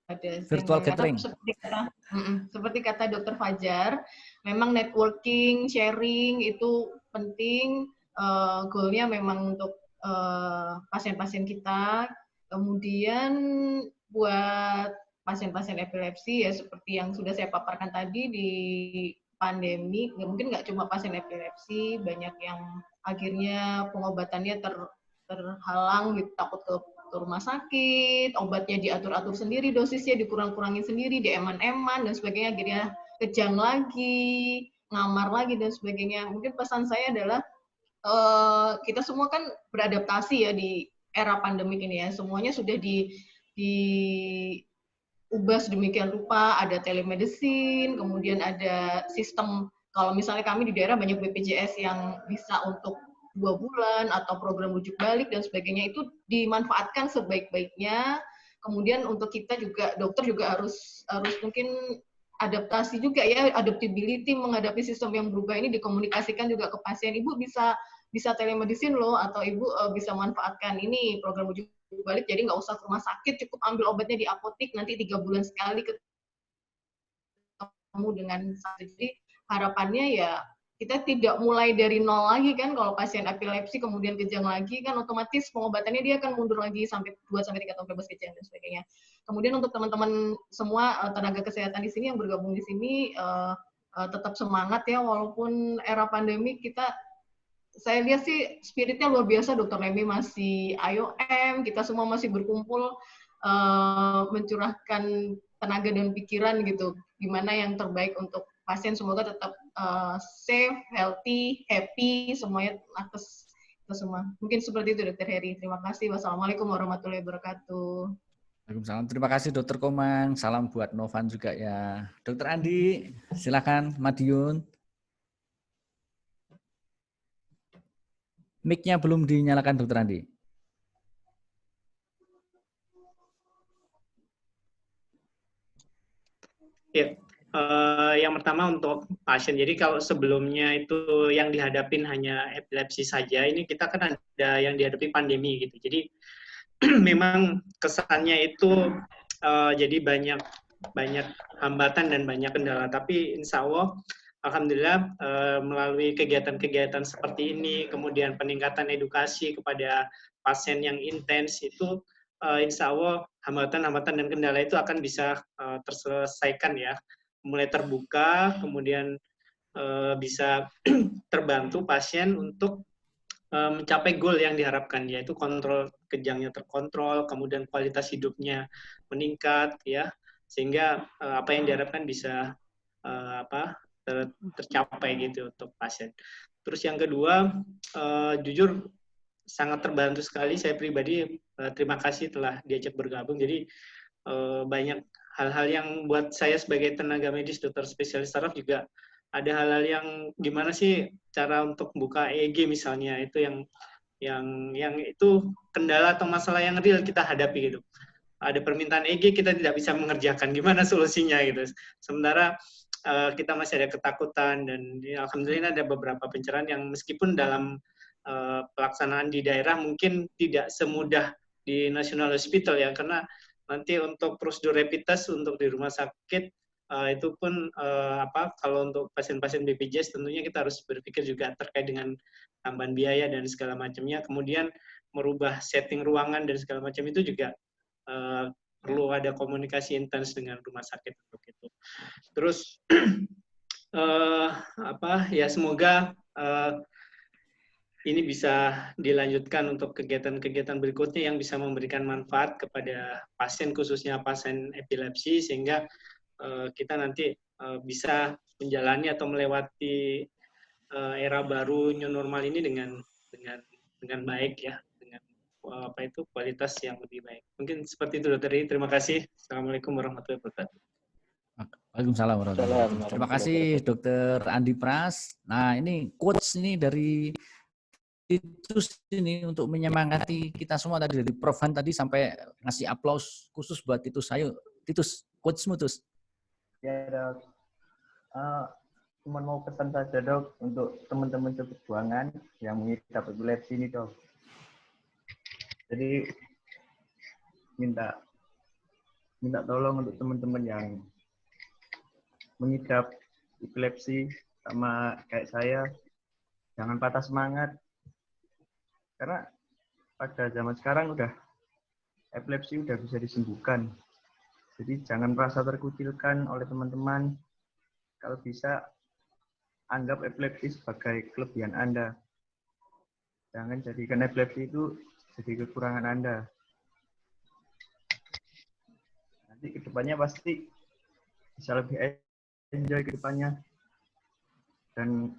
pada virtual gathering. Seperti kata Dokter Fajar, memang networking, sharing itu penting. Goalnya memang untuk pasien-pasien kita. Kemudian buat pasien-pasien epilepsi ya seperti yang sudah saya paparkan tadi di pandemi, mungkin nggak cuma pasien epilepsi, banyak yang akhirnya pengobatannya terhalang, takut ke rumah sakit, obatnya diatur-atur sendiri, dosisnya dikurang-kurangin sendiri, dieman-eman dan sebagainya, akhirnya kejang lagi, ngamar lagi dan sebagainya. Mungkin pesan saya adalah kita semua kan beradaptasi ya di era pandemik ini ya, semuanya sudah diubah sedemikian rupa, ada telemedicine, kemudian ada sistem, kalau misalnya kami di daerah banyak BPJS yang bisa untuk 2 bulan atau program rujuk balik dan sebagainya itu dimanfaatkan sebaik-baiknya. Kemudian untuk kita juga dokter juga harus mungkin adaptasi juga ya, adaptability menghadapi sistem yang berubah ini, dikomunikasikan juga ke pasien. Ibu bisa telemedicine loh, atau ibu bisa manfaatkan ini program rujuk balik, jadi nggak usah ke rumah sakit, cukup ambil obatnya di apotik, nanti 3 bulan sekali ketemu dengan sakit. Jadi harapannya ya kita tidak mulai dari nol lagi kan, kalau pasien epilepsi kemudian kejang lagi kan otomatis pengobatannya dia akan mundur lagi sampai 2-3 tahun bebas kejang dan sebagainya. Kemudian untuk teman-teman semua tenaga kesehatan di sini yang bergabung di sini tetap semangat ya, walaupun era pandemi saya lihat sih spiritnya luar biasa. Dokter Nemi masih IOM, kita semua masih berkumpul mencurahkan tenaga dan pikiran gitu, gimana yang terbaik untuk pasien, semoga tetap safe, healthy, happy, semuanya nakes kita semua. Mungkin seperti itu Dr. Heri. Terima kasih. Wassalamualaikum warahmatullahi wabarakatuh. Waalaikumsalam. Terima kasih Dr. Komang. Salam buat Novan juga ya. Dr. Andi, silakan Madiun. Mic-nya belum dinyalakan Dr. Andi. Ya, yang pertama untuk pasien. Jadi kalau sebelumnya itu yang dihadapin hanya epilepsi saja, ini kita kan ada yang dihadapi pandemi gitu. Jadi memang kesannya itu jadi banyak hambatan dan banyak kendala. Tapi insya Allah, alhamdulillah melalui kegiatan-kegiatan seperti ini, kemudian peningkatan edukasi kepada pasien yang intens itu, insya Allah hambatan-hambatan dan kendala itu akan bisa terselesaikan ya, mulai terbuka, kemudian bisa terbantu pasien untuk mencapai goal yang diharapkan, yaitu kontrol kejangnya terkontrol, kemudian kualitas hidupnya meningkat ya, sehingga apa yang diharapkan bisa tercapai gitu untuk pasien. Terus yang kedua, jujur sangat terbantu sekali saya pribadi, terima kasih telah diajak bergabung. Jadi banyak hal-hal yang buat saya sebagai tenaga medis, dokter spesialis saraf juga ada hal-hal yang gimana sih cara untuk buka EEG misalnya, itu yang itu kendala atau masalah yang real kita hadapi gitu. Ada permintaan EEG kita tidak bisa mengerjakan, gimana solusinya gitu. Sementara kita masih ada ketakutan, dan alhamdulillah ada beberapa pencerahan yang meskipun dalam pelaksanaan di daerah mungkin tidak semudah di National Hospital ya, karena nanti untuk prosedur rapid test untuk di rumah sakit itu pun kalau untuk pasien-pasien BPJS tentunya kita harus berpikir juga terkait dengan tambahan biaya dan segala macamnya, kemudian merubah setting ruangan dan segala macam itu juga perlu ada komunikasi intens dengan rumah sakit untuk itu. Terus ya semoga ini bisa dilanjutkan untuk kegiatan-kegiatan berikutnya yang bisa memberikan manfaat kepada pasien, khususnya pasien epilepsi, sehingga kita nanti bisa menjalani atau melewati era baru new normal ini dengan baik ya, dengan kualitas yang lebih baik. Mungkin seperti itu Dr. Ri. Terima kasih. Assalamualaikum warahmatullahi wabarakatuh. Waalaikumsalam warahmatullahi wabarakatuh. Terima kasih Dr. Andi Pras. Nah, ini quotes ini dari Titus ini untuk menyemangati kita semua tadi, dari Prof Han tadi sampai ngasih aplaus khusus buat Titus. Ayo Titus, quotes-mu Titus. Ya Dok, cuma mau pesan saja Dok untuk teman-teman seperjuangan yang mengidap epilepsi ini Dok. Jadi minta tolong untuk teman-teman yang mengidap epilepsi sama kayak saya, jangan patah semangat. Karena pada zaman sekarang epilepsi udah bisa disembuhkan. Jadi jangan merasa terkucilkan oleh teman-teman. Kalau bisa, anggap epilepsi sebagai kelebihan Anda. Jangan jadikan epilepsi itu jadi kekurangan Anda. Nanti kedepannya pasti bisa lebih enjoy ke depannya. Dan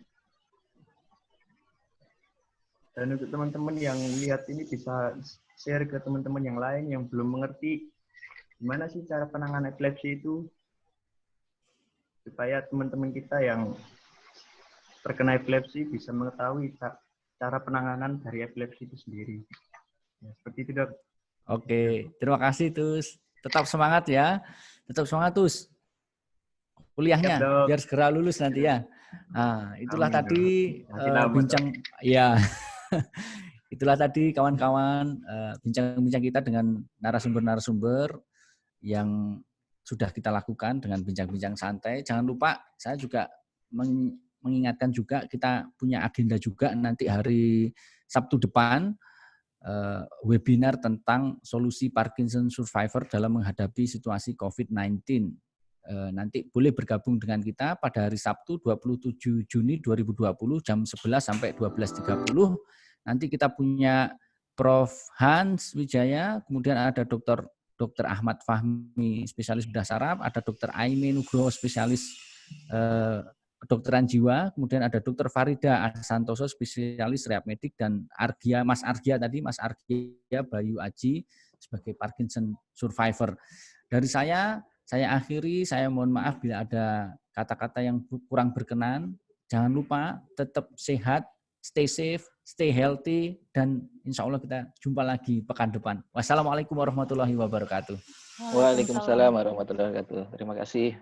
untuk teman-teman yang lihat ini bisa share ke teman-teman yang lain yang belum mengerti gimana sih cara penanganan epilepsi itu, supaya teman-teman kita yang terkena epilepsi bisa mengetahui cara penanganan dari epilepsi itu sendiri. Ya, seperti itu, Dok. Oke, terima kasih Tus. Tetap semangat ya. Tetap semangat Tus. Kuliahnya Siap, Dok. biar segera lulus nanti ya. Nah, itulah Amin, tadi Dok. Masih lama, bincang ya. Itulah tadi kawan-kawan bincang-bincang kita dengan narasumber-narasumber yang sudah kita lakukan dengan bincang-bincang santai. Jangan lupa saya juga mengingatkan juga kita punya agenda juga nanti hari Sabtu depan webinar tentang solusi Parkinson survivor dalam menghadapi situasi COVID-19. Nanti boleh bergabung dengan kita pada hari Sabtu 27 Juni 2020 jam 11 sampai 12.30. Nanti kita punya Prof. Hans Wijaya, kemudian ada Dr. Ahmad Fahmi, spesialis bedah saraf, ada Dr. Aime Nugroho, spesialis kedokteran jiwa, kemudian ada Dr. Farida Santoso, spesialis rehab medik, dan Mas Argia Bayu Aji sebagai Parkinson survivor. Dari saya akhiri, saya mohon maaf bila ada kata-kata yang kurang berkenan. Jangan lupa tetap sehat, stay safe, stay healthy, dan insya Allah kita jumpa lagi pekan depan. Wassalamualaikum warahmatullahi wabarakatuh. Waalaikumsalam warahmatullahi wabarakatuh. Terima kasih.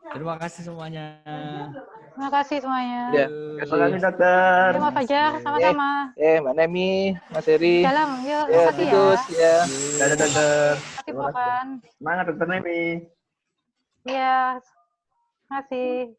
Terima kasih semuanya. Terima kasih semuanya. Ya, Terima kasih, Dokter. Terima Fajar, sama-sama. Mbak Nemi, Mas Heri. Dalam, yuk, Ya, makasih ya. Titus, ya. Dadah, Dokter. Makasih, Popan. Semangat, Dokter Nemi. Iya, makasih.